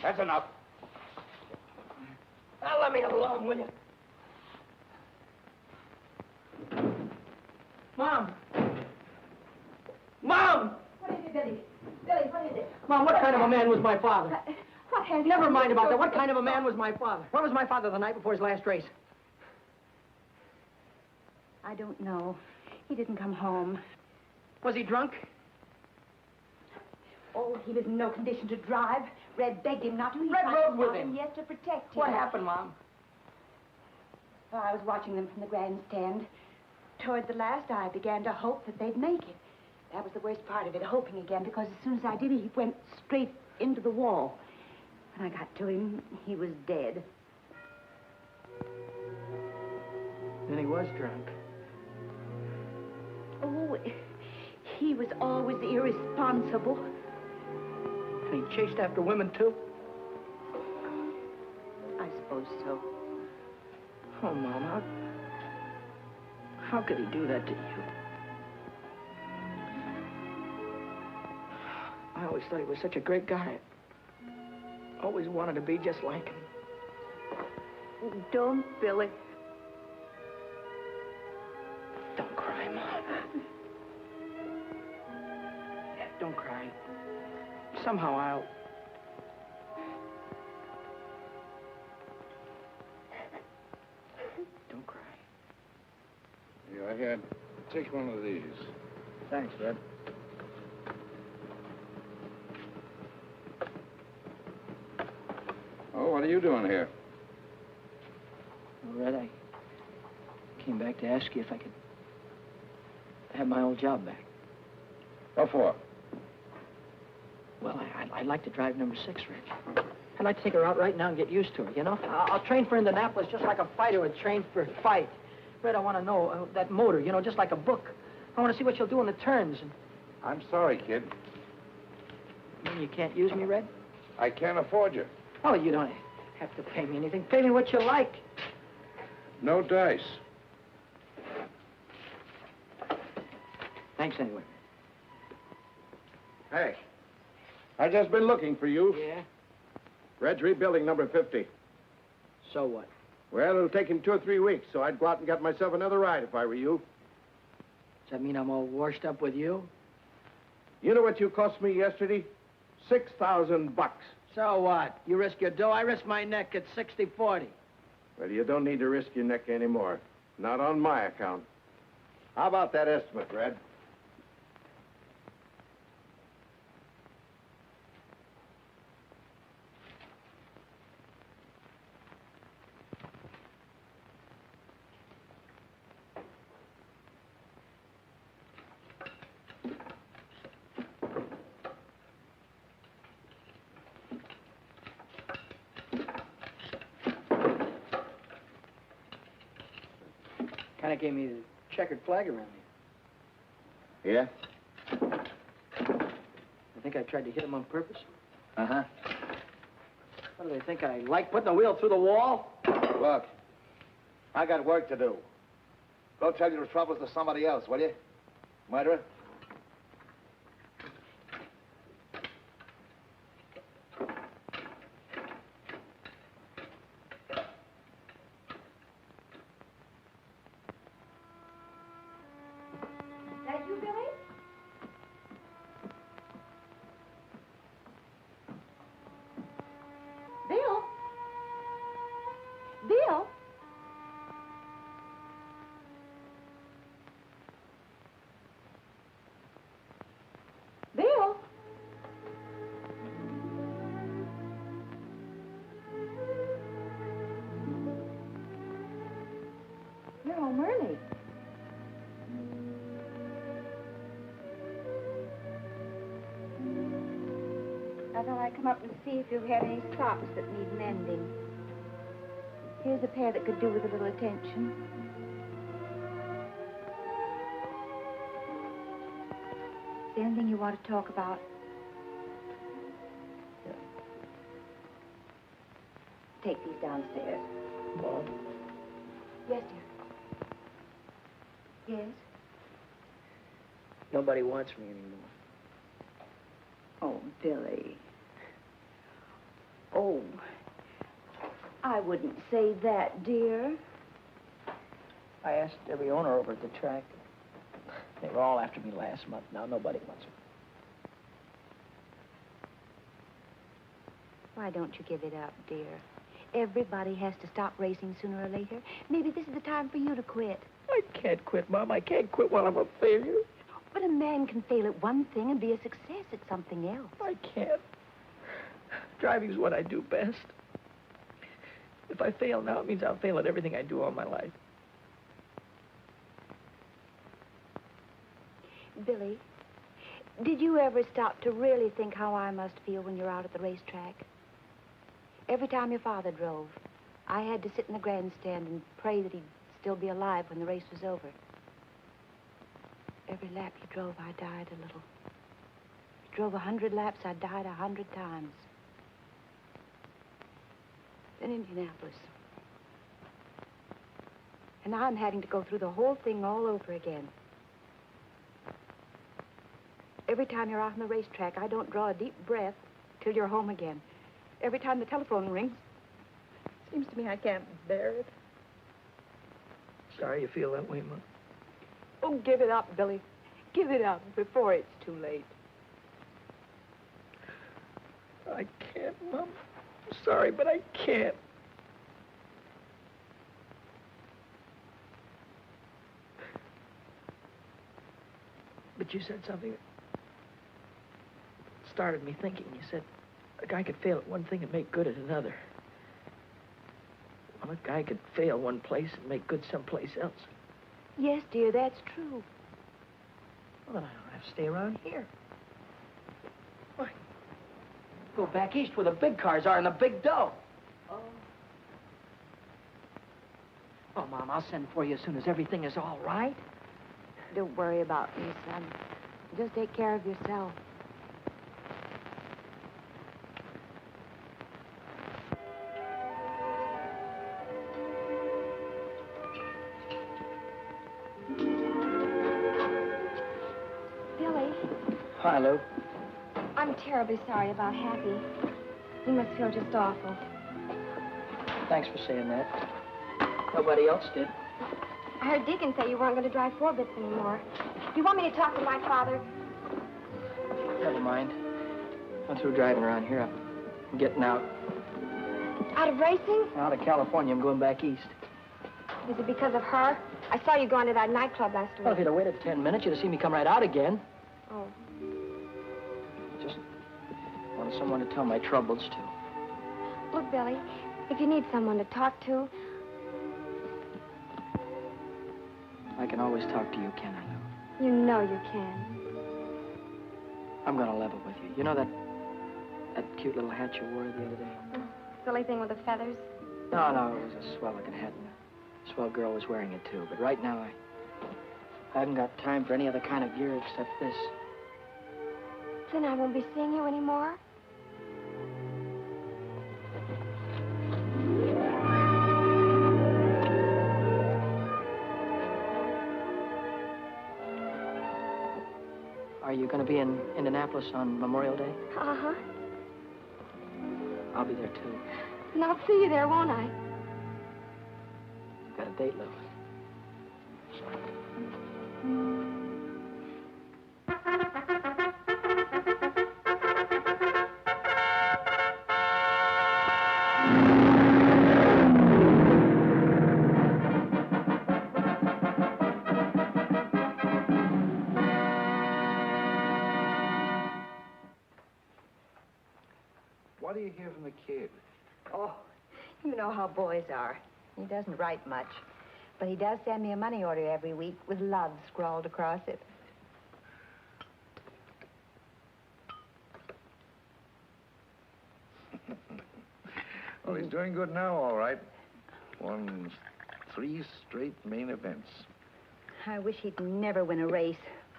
That's enough. Now, let me alone, will you? Mom! Mom! What is it, Billy? Billy, what is it? Mom, what kind of a man was my father? What has... Never mind about that. What kind of a man was my father? Where was my father the night before his last race? I don't know. He didn't come home. Was he drunk? Oh, he was in no condition to drive. Red begged him not to. He Red tried rode to with stop him. Yes, to protect him. What happened, Mom? Well, I was watching them from the grandstand. Toward the last, I began to hope that they'd make it. That was the worst part of it, hoping again, because as soon as I did, he went straight into the wall. When I got to him, he was dead. Then he was drunk. Oh, he was always irresponsible. And he chased after women, too? I suppose so. Oh, Mom, how could he do that to you? I always thought he was such a great guy. Always wanted to be just like him. Don't, Billy. Don't cry, Mom. Don't cry. Somehow I'll... Don't cry. Yeah, here, take one of these. Thanks, Red. Oh, what are you doing here? Well, Red, I came back to ask you if I could have my old job back. What for? Well, I'd like to drive number 6, Red. I'd like to take her out right now and get used to her, you know? I'll train for Indianapolis just like a fighter would train for a fight. Red, I want to know that motor, you know, just like a book. I want to see what she'll do in the turns. And... I'm sorry, kid. You mean you can't use me, Red? I can't afford you. Oh, you don't have to pay me anything. Pay me what you like. No dice. Thanks anyway. Hey, I've just been looking for you. Yeah? Red's rebuilding number 50. So what? Well, it'll take him 2 or 3 weeks, so I'd go out and get myself another ride if I were you. Does that mean I'm all washed up with you? You know what you cost me yesterday? $6,000. So what? You risk your dough, I risk my neck at 60-40. Well, you don't need to risk your neck anymore. Not on my account. How about that estimate, Red? Kind of gave me the checkered flag around here. Yeah? I think I tried to hit him on purpose. Uh-huh. What do they think? I like putting a wheel through the wall? Look, I got work to do. Go tell your troubles to somebody else, will you? Murderer? You're home early. I thought I'd come up and see if you had any socks that need mending. Here's a pair that could do with a little attention. Is there anything you want to talk about? Yeah. Take these downstairs. Mom? Yes, dear. Yes? Nobody wants me anymore. Oh, Billy. Oh, I wouldn't say that, dear. I asked every owner over at the track. They were all after me last month. Now nobody wants me. Why don't you give it up, dear? Everybody has to stop racing sooner or later. Maybe this is the time for you to quit. I can't quit, Mom. I can't quit while I'm a failure. But a man can fail at one thing and be a success at something else. I can't. Driving's what I do best. If I fail now, it means I'll fail at everything I do all my life. Billy, did you ever stop to really think how I must feel when you're out at the racetrack? Every time your father drove, I had to sit in the grandstand and pray that he'd still be alive when the race was over. Every lap he drove, I died a little. He drove 100 laps, I died 100 times. Then Indianapolis. And now I'm having to go through the whole thing all over again. Every time you're out on the racetrack, I don't draw a deep breath till you're home again. Every time the telephone rings, it seems to me I can't bear it. Sorry you feel that way, Mom. Oh, give it up, Billy. Give it up before it's too late. I can't, Mom. I'm sorry, but I can't. But you said something that started me thinking. You said a guy could fail at one thing and make good at another. Well, a guy could fail one place and make good someplace else. Yes, dear, that's true. Well, then I don't have to stay around here. Why? Go back east where the big cars are and the big dough. Oh, Mom, I'll send for you as soon as everything is all right. Don't worry about me, son. Just take care of yourself. Billy, Hi, Lou. I'm terribly sorry about Happy. You must feel just awful. Thanks for saying that. Nobody else did. I heard Deacon say you weren't going to drive 4 bits anymore. Do you want me to talk to my father? Never mind. I'm through driving around here. I'm getting out. Out of racing? Out of California. I'm going back east. Is it because of her? I saw you going to that nightclub last week. Well, if you'd have waited 10 minutes, you'd have seen me come right out again. Oh. Just wanted someone to tell my troubles to. Look, Billy, if you need someone to talk to... I can always talk to you, can I, Lou? You know you can. I'm going to level with you. You know that cute little hat you wore the other day? Silly thing with the feathers. No, it was a swell-looking hat, and a swell girl was wearing it, too. But right now, I haven't got time for any other kind of gear except this. Then I won't be seeing you anymore? Are you going to be in Indianapolis on Memorial Day? Uh-huh. I'll be there, too. And I'll see you there, won't I? Got a date, Lou. What do you hear from the kid? Oh, you know how boys are. He doesn't write much. But he does send me a money order every week with love scrawled across it. Well, he's doing good now, all right. Won 3 straight main events. I wish he'd never win a race.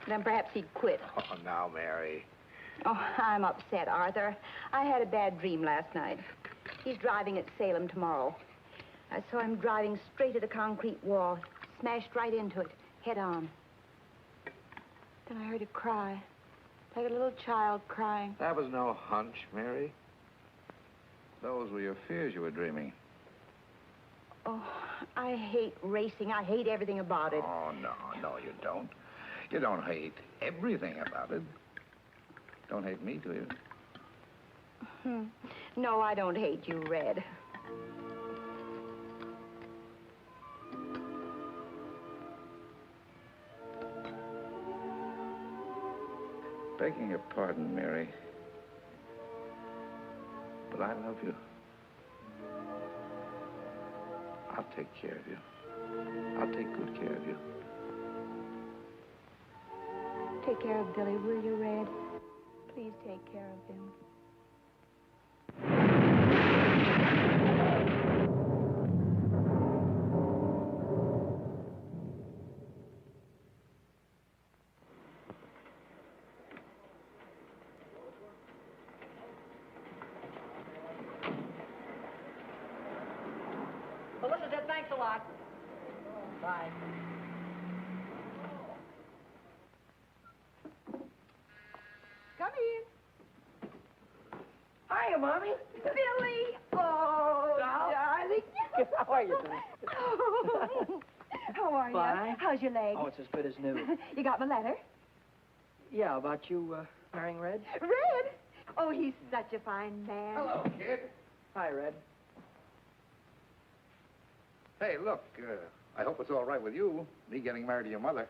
Then perhaps he'd quit. Oh, now, Mary. Oh, I'm upset, Arthur. I had a bad dream last night. He's driving at Salem tomorrow. I saw him driving straight at a concrete wall, smashed right into it, head on. Then I heard a cry, like a little child crying. That was no hunch, Mary. Those were your fears you were dreaming. Oh, I hate racing. I hate everything about it. Oh, no, you don't. You don't hate everything about it. Don't hate me, do you? No, I don't hate you, Red. Begging your pardon, Mary, but I love you. I'll take care of you. I'll take good care of you. Take care of Billy, will you, Red? Please take care of him. Felicity, thanks a lot. Bye. Come in. Hiya, Mommy. Billy! Oh, darling. How are you doing? How are you? Fine. How's your leg? Oh, it's as good as new. You got my letter? Yeah, about you marrying Red? Red? Oh, he's such a fine man. Hello, kid. Hi, Red. Hey, look, I hope it's all right with you, me getting married to your mother.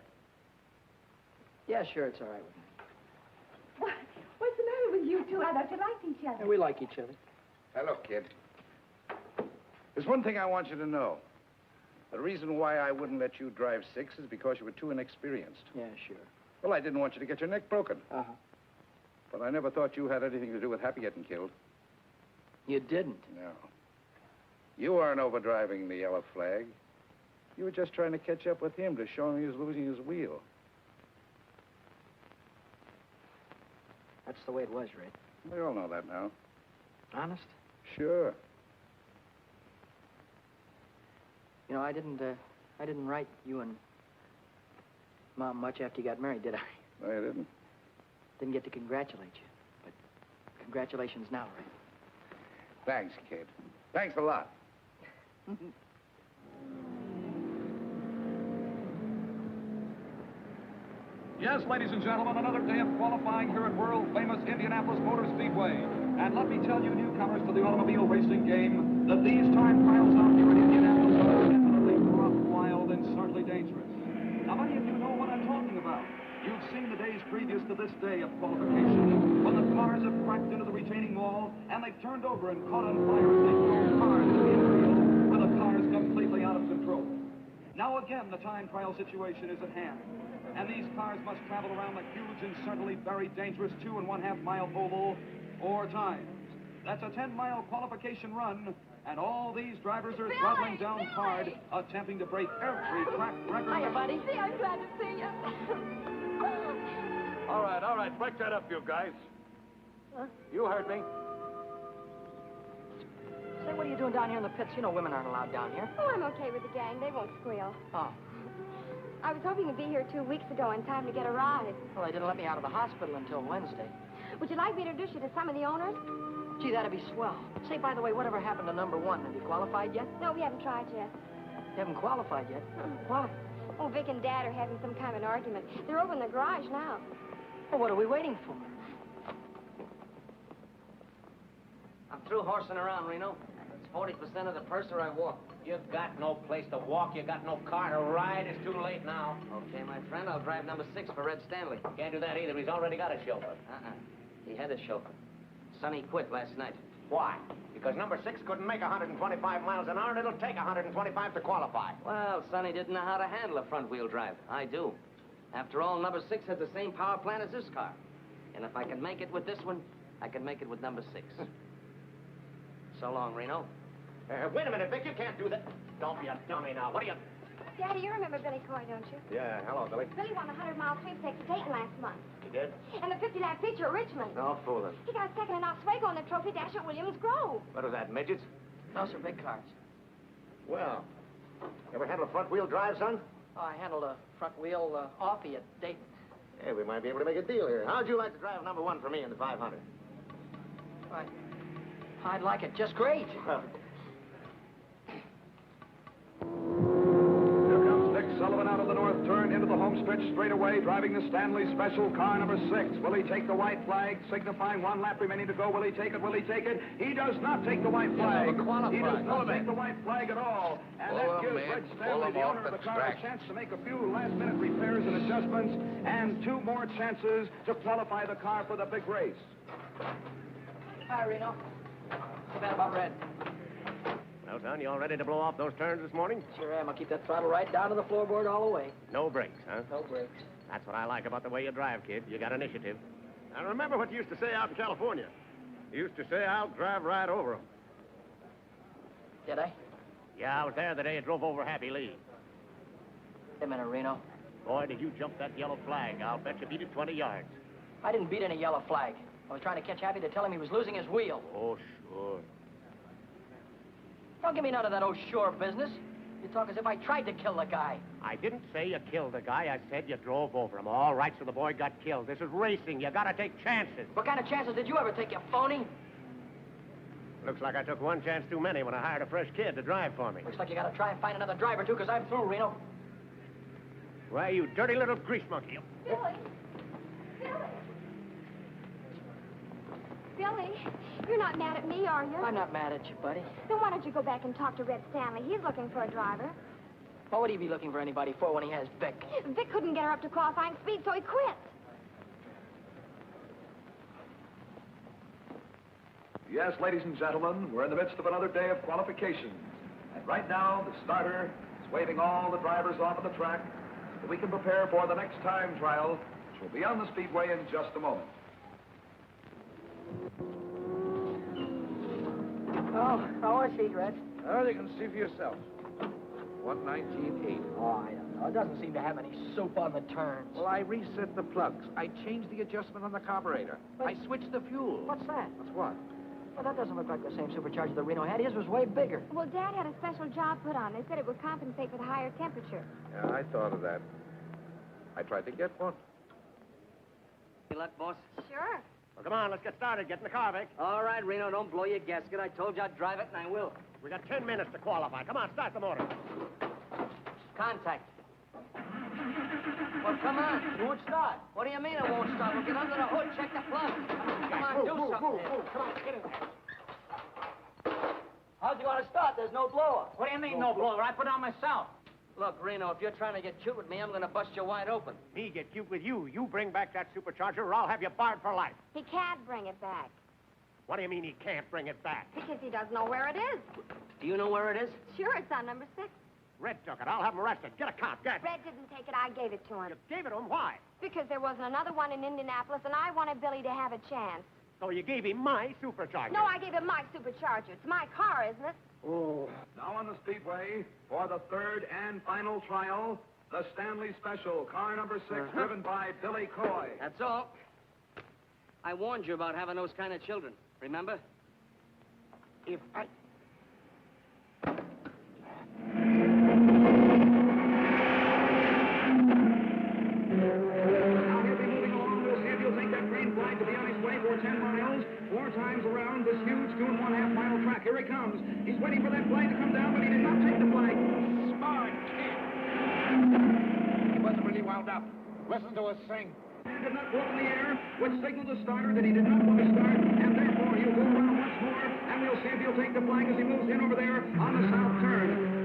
Yeah, sure, it's all right with me. What's the matter with you two? I thought you liked each other. Yeah, we like each other. Hello, kid. There's one thing I want you to know. The reason why I wouldn't let you drive 6 is because you were too inexperienced. Yeah, sure. Well, I didn't want you to get your neck broken. Uh-huh. But I never thought you had anything to do with Happy getting killed. You didn't? No. You weren't overdriving the yellow flag. You were just trying to catch up with him to show him he was losing his wheel. That's the way it was, Red. We all know that now. Honest? Sure. You know, I didn't write you and Mom much after you got married, did I? No, you didn't. Didn't get to congratulate you. But congratulations now, Red. Thanks, kid. Thanks a lot. Yes, ladies and gentlemen, another day of qualifying here at world-famous Indianapolis Motor Speedway. And let me tell you, newcomers to the automobile racing game, that these time trials out here in Indianapolis are definitely rough, wild, and certainly dangerous. Now, many of you know what I'm talking about. You've seen the days previous to this day of qualification, when the cars have cracked into the retaining wall, and they've turned over and caught on fire as they throw cars into the infield, where the cars completely out of control. Now again, the time trial situation is at hand. And these cars must travel around the huge and certainly very dangerous 2.5 mile oval 4 times. That's a 10-mile qualification run, and all these drivers are throttling down hard, attempting to break every track record. Hiya, buddy. See, I'm glad to see you. All right, break that up, you guys. Huh? You heard me. Say, what are you doing down here in the pits? You know women aren't allowed down here. Oh, I'm okay with the gang. They won't squeal. Oh. I was hoping to be here 2 weeks ago in time to get a ride. Well, they didn't let me out of the hospital until Wednesday. Would you like me to introduce you to some of the owners? Gee, that'd be swell. Say, by the way, whatever happened to number 1? Have you qualified yet? No, we haven't tried yet. You haven't qualified yet? Why? Oh, Vic and Dad are having some kind of an argument. They're over in the garage now. Well, what are we waiting for? I'm through horsing around, Reno. It's 40% of the purse or I walk. You've got no place to walk. You got no car to ride. It's too late now. Okay, my friend, I'll drive number 6 for Red Stanley. Can't do that either. He's already got a chauffeur. He had a chauffeur. Sonny quit last night. Why? Because number 6 couldn't make 125 miles an hour, and it'll take 125 to qualify. Well, Sonny didn't know how to handle a front-wheel drive. I do. After all, number 6 has the same power plant as this car. And if I can make it with this one, I can make it with number 6. So long, Reno. Wait a minute, Vic. You can't do that. Don't be a dummy now. What are you... Daddy, you remember Billy Coy, don't you? Yeah, hello, Billy. Billy won the 100-mile sweepstakes at Dayton last month. You did? And the 50-lap feature at Richmond. No fooling. He got second in Oswego in the trophy dash at Williams Grove. What was that, midgets? Those are big cars. Well, ever handle a front-wheel drive, son? Oh, I handled a front wheel offie at Dayton. Hey, we might be able to make a deal here. How'd you like to drive number 1 for me in the 500? I'd like it just great. Here comes Dick Sullivan out of the north turn into the home stretch straightaway, driving the Stanley Special, car number 6. Will he take the white flag, signifying 1 lap remaining to go? Will he take it? Will he take it? He does not take the white flag. He does not take the white flag at all. And that gives Red Stanley, the owner of the car, a chance to make a few last-minute repairs and adjustments, and 2 more chances to qualify the car for the big race. Hi, Reno. Too bad about Red. Well, son, you all ready to blow off those turns this morning? Sure am. I'll keep that throttle right down to the floorboard all the way. No brakes, huh? No brakes. That's what I like about the way you drive, kid. You got initiative. Now, remember what you used to say out in California. You used to say, I'll drive right over them. Did I? Yeah, I was there the day you drove over Happy Lee. Wait a minute, Reno. Boy, did you jump that yellow flag. I'll bet you beat it 20 yards. I didn't beat any yellow flag. I was trying to catch Happy to tell him he was losing his wheel. Oh, sure. Don't give me none of that oh sure business. You talk as if I tried to kill the guy. I didn't say you killed the guy. I said you drove over him. All right, so the boy got killed. This is racing. You gotta take chances. What kind of chances did you ever take, you phony? Looks like I took 1 chance too many when I hired a fresh kid to drive for me. Looks like you gotta try and find another driver, too, because I'm through, Reno. Why, you dirty little grease monkey. Billy. Billy, you're not mad at me, are you? I'm not mad at you, buddy. Then why don't you go back and talk to Red Stanley? He's looking for a driver. What would he be looking for anybody for when he has Vic? Vic couldn't get her up to qualifying speed, so he quit. Yes, ladies and gentlemen, we're in the midst of another day of qualifications. And right now, the starter is waving all the drivers off of the track so that we can prepare for the next time trial, which will be on the speedway in just a moment. Oh, how are feet, Red? Oh, you can see for yourself. 119.8. Oh, I don't know. It doesn't seem to have any soup on the turns. Well, I reset the plugs. I changed the adjustment on the carburetor. I switched the fuel. What's that? What's what? Well, that doesn't look like the same supercharger that Reno had. His was way bigger. Well, Dad had a special job put on. They said it would compensate for the higher temperature. Yeah, I thought of that. I tried to get one. Good luck, boss. Sure. Well, come on, let's get started. Get in the car, Vic. All right, Reno, don't blow your gasket. I told you I'd drive it, and I will. We got 10 minutes to qualify. Come on, start the motor. Contact. Well, come on. It won't start. What do you mean it won't start? We'll get under the hood, check the plug. Come on, do something. Come on, get in there. How's it going to start? There's no blower. What do you mean, no blower? I put it on myself. Look, Reno, if you're trying to get cute with me, I'm going to bust you wide open. Me get cute with you. You bring back that supercharger, or I'll have you barred for life. He can't bring it back. What do you mean he can't bring it back? Because he doesn't know where it is. Do you know where it is? Sure, it's on number 6. Red took it. I'll have him arrested. Get a cop. Get. Red didn't take it. I gave it to him. You gave it to him? Why? Because there wasn't another one in Indianapolis, and I wanted Billy to have a chance. So you gave him my supercharger? No, I gave him my supercharger. It's my car, isn't it? Oh. Now on the speedway, for the third and final trial, the Stanley Special, car number 6, driven by Billy Coy. That's all. I warned you about having those kind of children, remember? If I... Now he'll be moving along. We'll see if he'll take that green flag to be on his way for 10 miles. 4 times around this huge 2.5 mile track. Here he comes. He's waiting for that flag to come down, but he did not take the flag. Smart kid. He wasn't really wound up. Listen to us sing. He did not go up in the air, which signaled the starter that he did not want to start, and therefore he'll go around once more, and we'll see if he'll take the flag as he moves in over there on the south turn.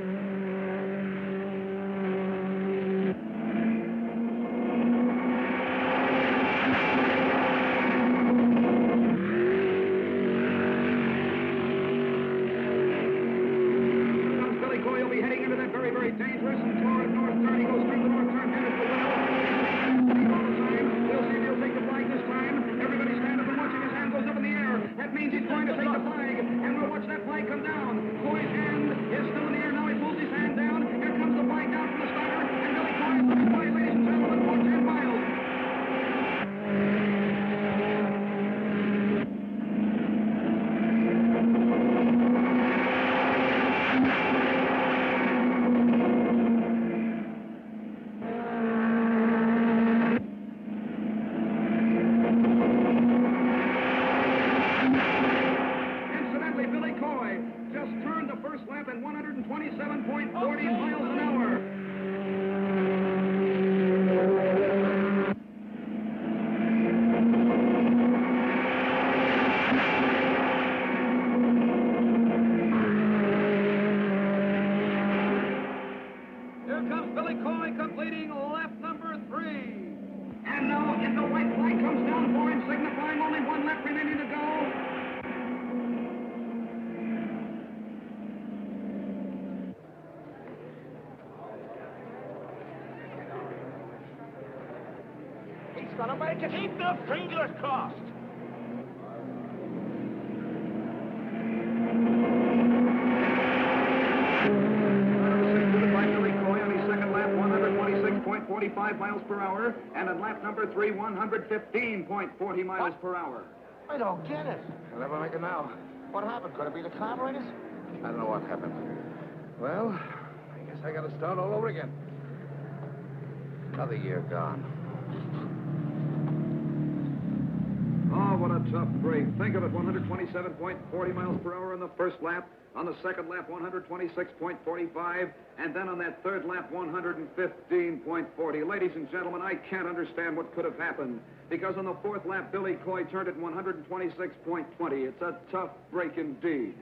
Here comes Billy Coy completing lap number 3. And now, if the white flag comes down for him, signifying only one lap remaining to go. He's gonna make it. Keep the fingers crossed. By Billy Coy on his second lap, 126.45 miles per hour, and on lap number 3, 115.40 miles per hour. I don't get it. I'll never make it now. What happened? Could it be the carburetors? I don't know what happened. Well, I guess I gotta start all over again. Another year gone. Oh, what a tough break. Think of it, 127.40 miles per hour on the first lap. On the second lap, 126.45. And then on that third lap, 115.40. Ladies and gentlemen, I can't understand what could have happened. Because on the fourth lap, Billy Coy turned it 126.20. It's a tough break indeed.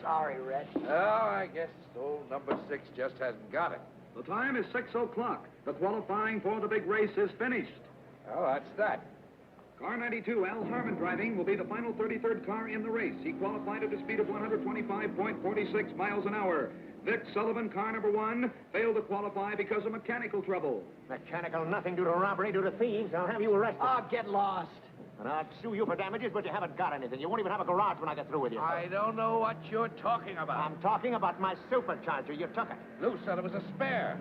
Sorry, Red. Oh, I guess old number 6 just hasn't got it. The time is 6 o'clock. The qualifying for the big race is finished. Oh, that's that. Car 92, Al Harmon driving, will be the final 33rd car in the race. He qualified at a speed of 125.46 miles an hour. Vic Sullivan, car number 1, failed to qualify because of mechanical trouble. Mechanical nothing due to robbery, due to thieves. I'll have you arrested. Oh, get lost. And I'll sue you for damages, but you haven't got anything. You won't even have a garage when I get through with you. I don't know what you're talking about. I'm talking about my supercharger. You took it. Lou said it was a spare.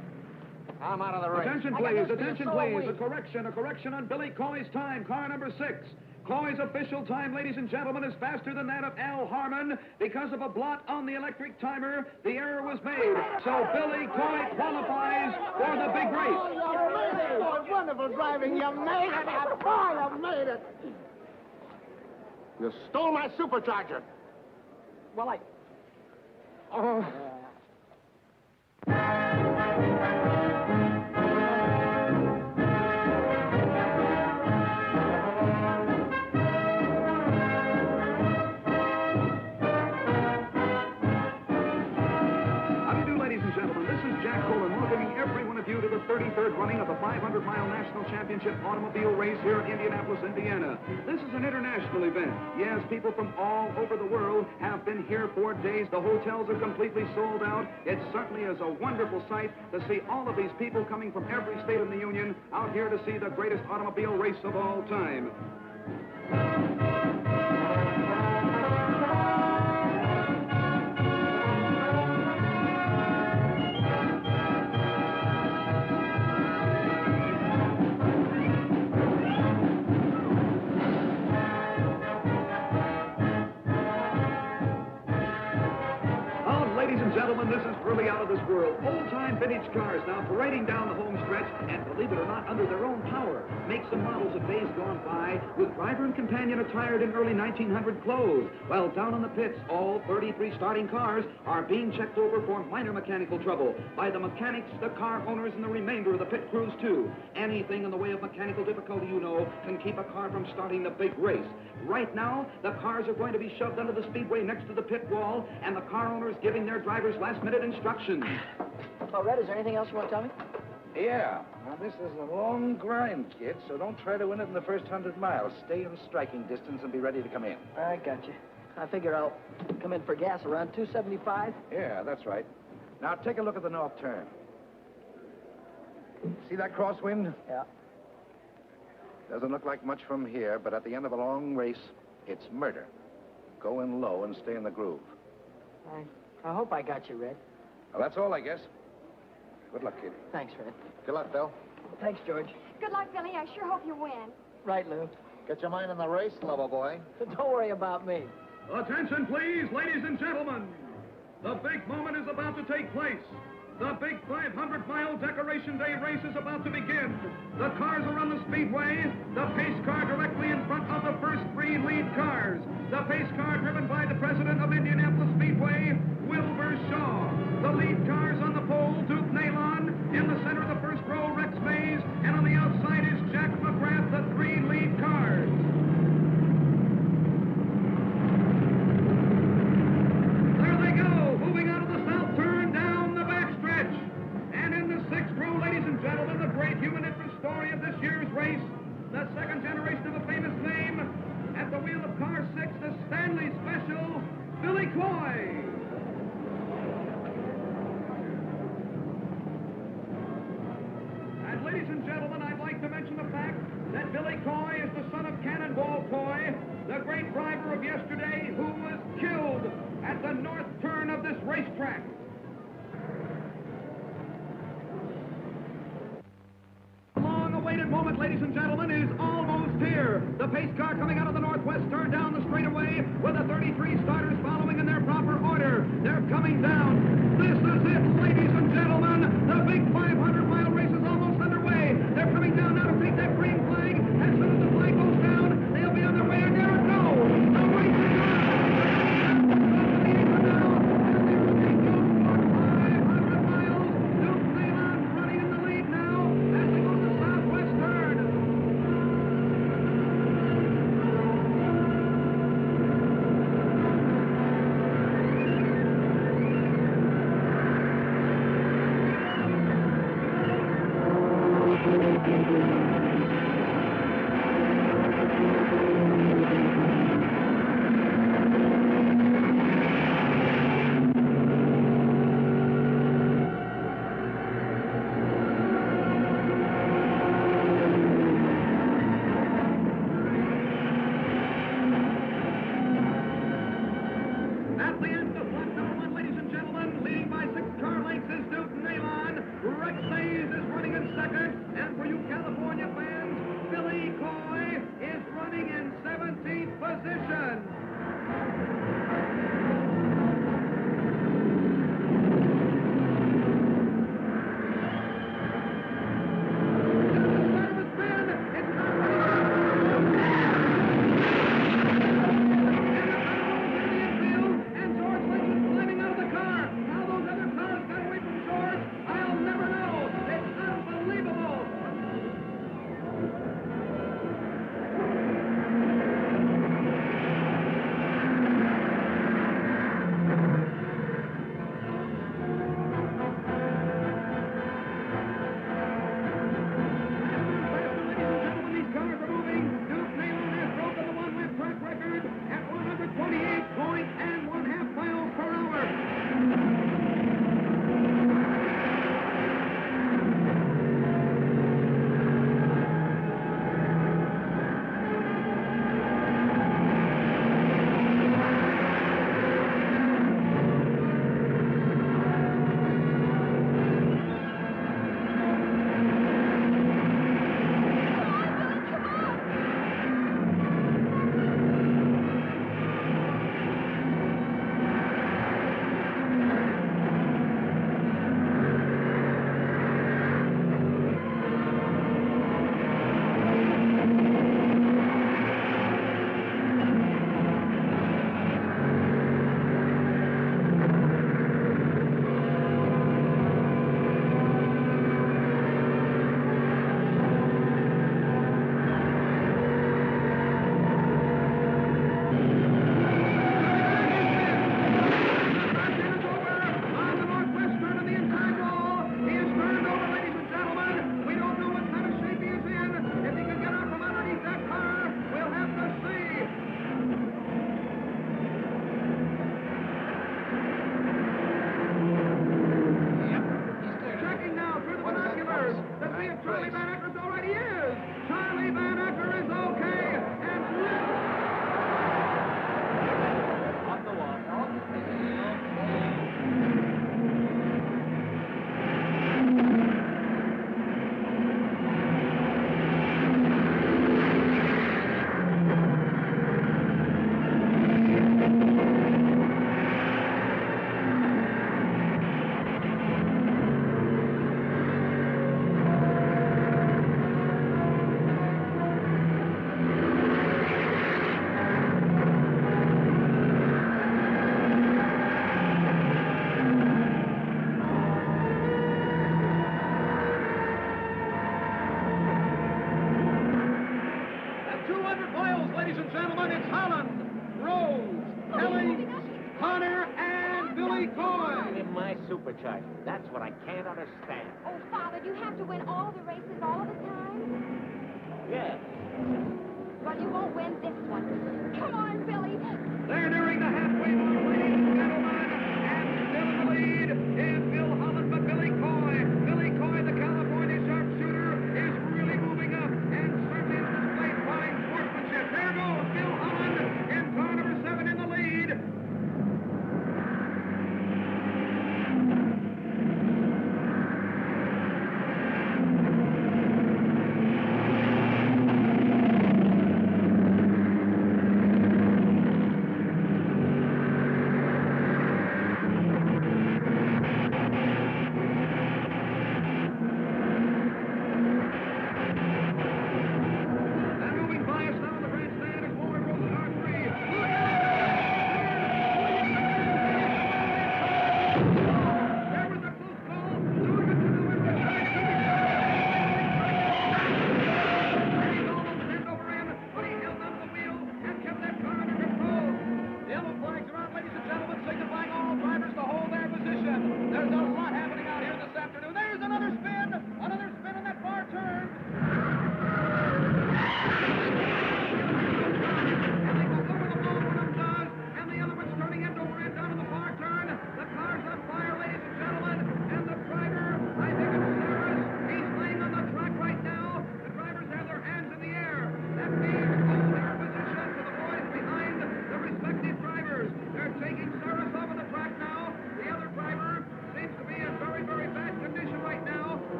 I'm out of the race. Attention, please, attention, please. A correction on Billy Coy's time, car number 6. Coy's official time, ladies and gentlemen, is faster than that of Al Harmon. Because of a blot on the electric timer, the error was made. So Billy Coy qualifies for the big race. Oh, you made it. Oh, wonderful driving. You made it. Oh, you made it. You stole my supercharger. Well, Oh. To the 33rd running of the 500-mile National Championship Automobile Race here in Indianapolis, Indiana. This is an international event. Yes, people from all over the world have been here for days. The hotels are completely sold out. It certainly is a wonderful sight to see all of these people coming from every state in the Union out here to see the greatest automobile race of all time. Gentlemen, this is really out of this world. Old-time vintage cars now parading down the home stretch, and believe it or not, under their own power. Makes and models of days gone by, with driver and companion attired in early 1900 clothes. While down on the pits, all 33 starting cars are being checked over for minor mechanical trouble by the mechanics, the car owners, and the remainder of the pit crews, too. Anything in the way of mechanical difficulty, you know, can keep a car from starting the big race. Right now, the cars are going to be shoved under the speedway next to the pit wall, and the car owners giving their drivers last-minute instructions. Oh, Red, is there anything else you want to tell me? Yeah. Now, this is a long grind, kid, so don't try to win it in the first 100 miles. Stay in striking distance and be ready to come in. I got you. I figure I'll come in for gas around 275. Yeah, that's right. Now, take a look at the north turn. See that crosswind? Yeah. Doesn't look like much from here, but at the end of a long race, it's murder. Go in low and stay in the groove. I hope I got you, Red. Well, that's all, I guess. Good luck, kid. Thanks, Red. Good luck, Bill. Thanks, George. Good luck, Billy. I sure hope you win. Right, Lou. Get your mind in the race, lover boy. Don't worry about me. Attention, please, ladies and gentlemen. The big moment is about to take place. The big 500-mile Decoration Day race is about to begin. The cars are on the speedway. The pace car directly in front of the first 3 lead cars. The pace car driven by the president of Indianapolis Speedway, Wilbur Shaw. The lead cars on the pole, Duke Nalon. In the center of the first row, Rex Mays. And on the outside is Jack McGrath, the 3 lead cars. There they go, moving out of the south turn down great driver of yesterday who was killed at the north turn of this racetrack. Long-awaited moment, ladies and gentlemen, is almost here. The pace car coming out of the northwest turn down the straightaway with the 33 starters following in their proper order. They're coming down. This is it, ladies and gentlemen. The big 500-mile race is almost underway. They're coming down now to take that green flag. As soon as the flag goes down, they'll be on their way, and there it goes. The race is on. Supercharger. That's what I can't understand. Oh, Father, do you have to win all the races all of the time? Yeah. Well, you won't win this one. Come on, Billy. They're nearing the halfway mark, ladies and gentlemen. And still in the lead is Bill Holland, but Billy Coy. Billy Coy, the California sharpshooter, is really moving up and certainly has displayed fine sportsmanship. There goes Bill Holland.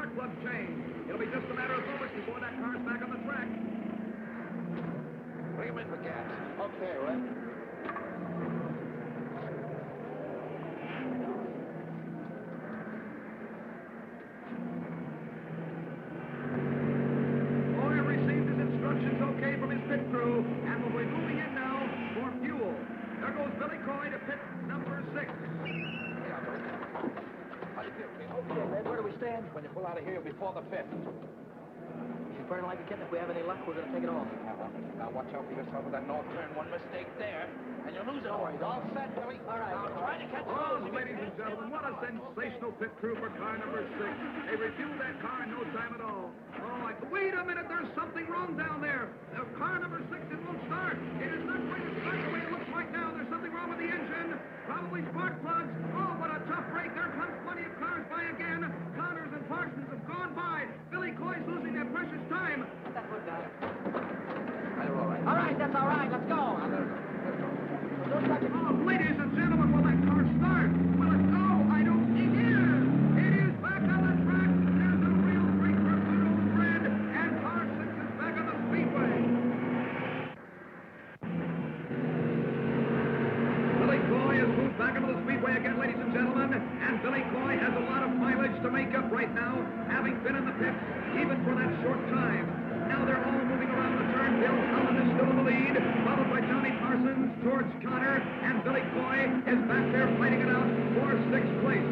spark plugs change. It'll be just a matter of moments before that car's back on the track. Bring him in for gas. Okay, Red. Boyer received his instructions okay from his pit crew, and will be moving in now for fuel. There goes Billy Coy to pit number 6. Okay, Red, where do we stand? When you pull out of here, before the pit. She's burning like a kitten. If we have any luck, we're going to take it off. Now, watch out for yourself with that north turn. One mistake there, and you'll lose it. All right, all set, Billy. All right. Now, try to catch Oh, those. ladies and gentlemen, what a sensational pit crew for car number 6. They refueled that car in no time at all. Oh, wait a minute, there's something wrong down there. Car number 6, it won't start. It is not going to start the way it looks right now. There's something wrong with the engine. Probably spark plugs. Oh, what a tough break. There comes plenty of cars by again. Connors and Parsons have gone by. Billy Coy's losing that precious time. That foot down. All right. All right, that's all right. Let's go. Oh, ladies and gentlemen, will that car start? Will it go? I don't think it is. It is back on the track. There's a real break for good old Fred, and car 6 is back on the speedway. Billy Coy has moved back into the speedway again, ladies and gentlemen, and Billy Coy has a lot of mileage to make up right now, having been in the pits even for that short time. Now they're all moving around the turn. Bill Holland is still in the lead, followed by Johnny Parsons, George Connor, and Billy Coy is back there fighting it out for 6th place.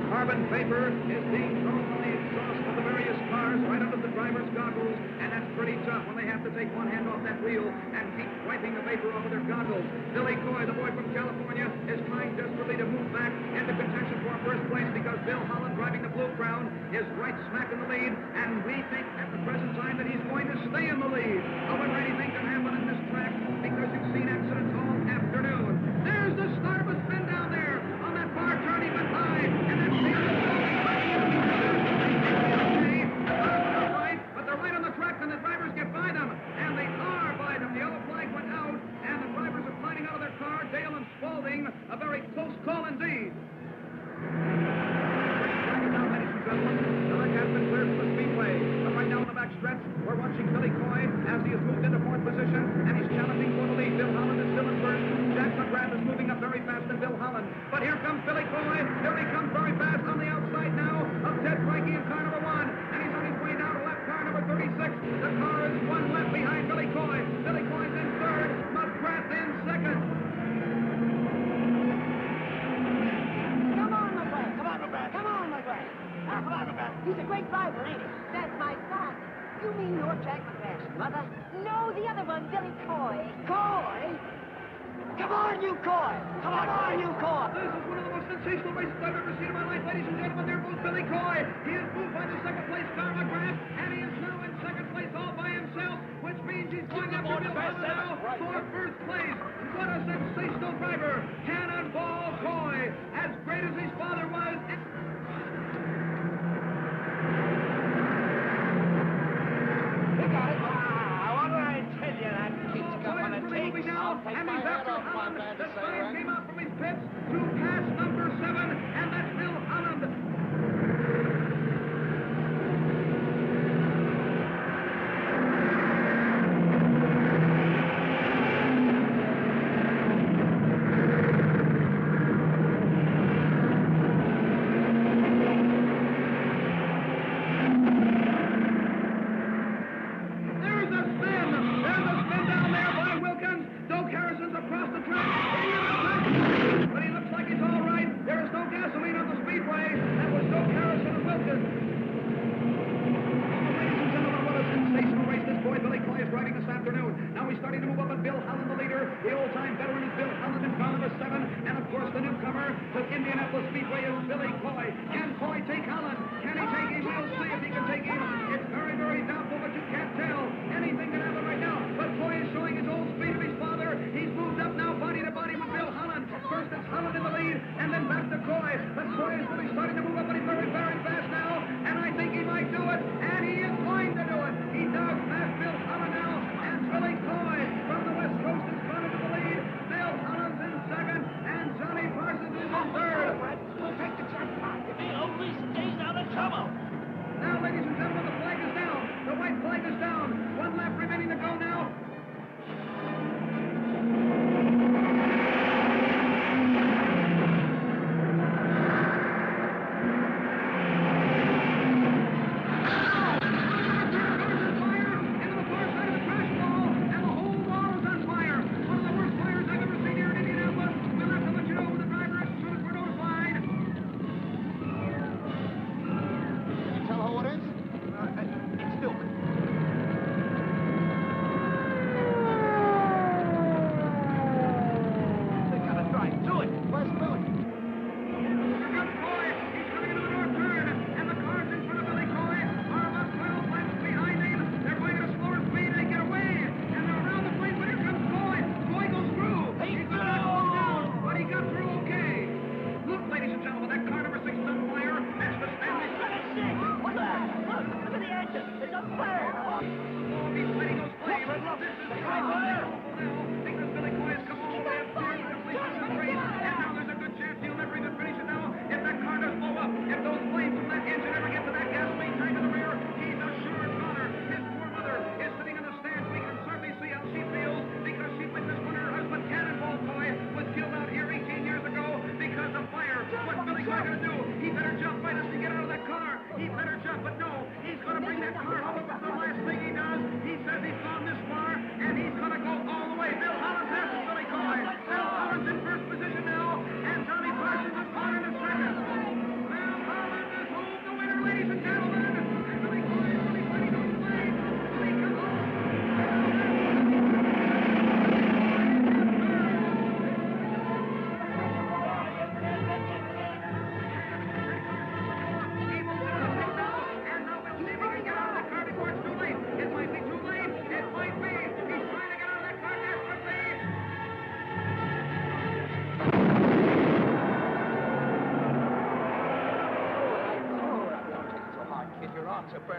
Carbon vapor is being thrown from the exhaust of the various cars right under the driver's goggles, and that's pretty tough when they have to take one hand off that wheel and keep wiping the vapor off of their goggles. Billy Coy, the boy from California, is trying desperately to move back into contention for first place because Bill Holland, driving the Blue Crown, is right smack in the lead, and we think at the present time that he's going to stay in the lead. However, anything can happen in this track because you've seen accidents all afternoon. There's the start of a spin down there. On that far turn, he went high, and then but they're right on the track, and the drivers get by them, and they are by them. The yellow flag went out, and the drivers are sliding out of their car. Dale and Spaulding, a very close call indeed. Ladies and gentlemen, the leg has been cleared from the speedway, but right now in the back stretch, we're watching Billy Coy as he has moved into 4th position, and he's challenging for the lead. Bill Holland is still in first. Jack McGrath is moving up very fast than Bill Holland, but here comes Billy Coy. Here he comes very fast on the outside now of Ted Frankie in car number 1, and he's on his way down to lap car number 36. The car is 1 lap behind Billy Coy. Billy Coy's in 3rd, McGrath in 2nd. Come on, McGrath. Come on, McGrath. Come on, McGrath. Now, come on, McGrath. He's a great driver, ain't he? That's my son. You mean your Jack McGrath's mother? No, the other one, Billy Coy. Coy? Come on, you Coy! Come on, you Coy! This is one of the most sensational races I've ever seen in my life, ladies and gentlemen. There goes Billy Coy. He is moved by the 2nd place car, McGrath, and he is now in 2nd place all by himself, which means he's going after Bill Holland now for 1st place. What a sensational driver! Cannonball Coy, as great as his father was. He got it. What did I tell you? That kid's got what it takes. Now, and he's after Holland. The sign came out from his pits to pass number 7, and that's Bill Holland. Indianapolis Speedway is Billy Coy. Can Coy take Holland? Can he take him? We'll see if he can take him. It's very, very doubtful, but you can't tell. Anything can happen right now. But Coy is showing his old speed of his father. He's moved up now body to body with Bill Holland. First it's Holland in the lead, and then back to Coy. But Coy is really starting to move up, but he's very, very fast now. And I think he might do it, and he is going to do it. He does pass Bill Holland now, and Billy Coy from the West Coast is gone into the lead. Bill Holland's in second, and Johnny Parsons is in third. We'll take the jackpot if he only stays out of trouble. Now, ladies and gentlemen, the flag is down. The white flag is down. One lap remaining to go now.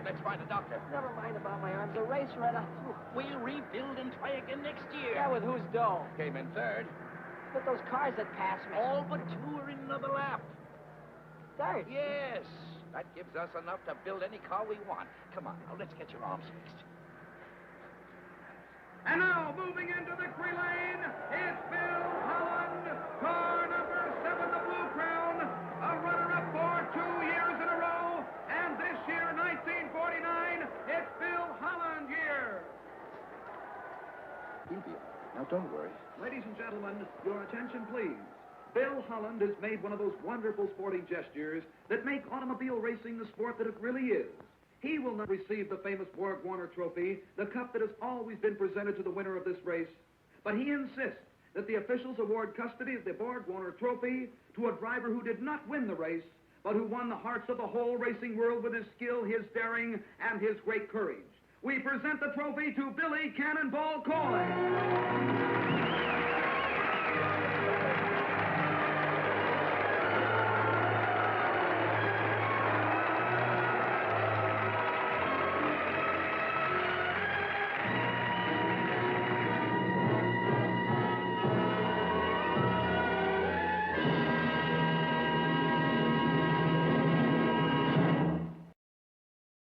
Let's find a doctor. Never mind about my arms. A race right up. We'll rebuild and try again next year. Yeah, with whose dough? Came in third. But those cars that passed me. All but two are in another lap. Third? Yes. That gives us enough to build any car we want. Come on, now, let's get your arms fixed. And now, moving into victory lane, it's Bill Holland, car number 7, the Blue Crown, a runner-up for 2 years in a row, and this year, 1949, it's Bill Holland year. Now, don't worry. Ladies and gentlemen, your attention, please. Bill Holland has made one of those wonderful sporting gestures that make automobile racing the sport that it really is. He will not receive the famous Borg Warner Trophy, the cup that has always been presented to the winner of this race, but he insists that the officials award custody of the Borg Warner Trophy to a driver who did not win the race, but who won the hearts of the whole racing world with his skill, his daring, and his great courage. We present the trophy to Billy Cannonball Coy.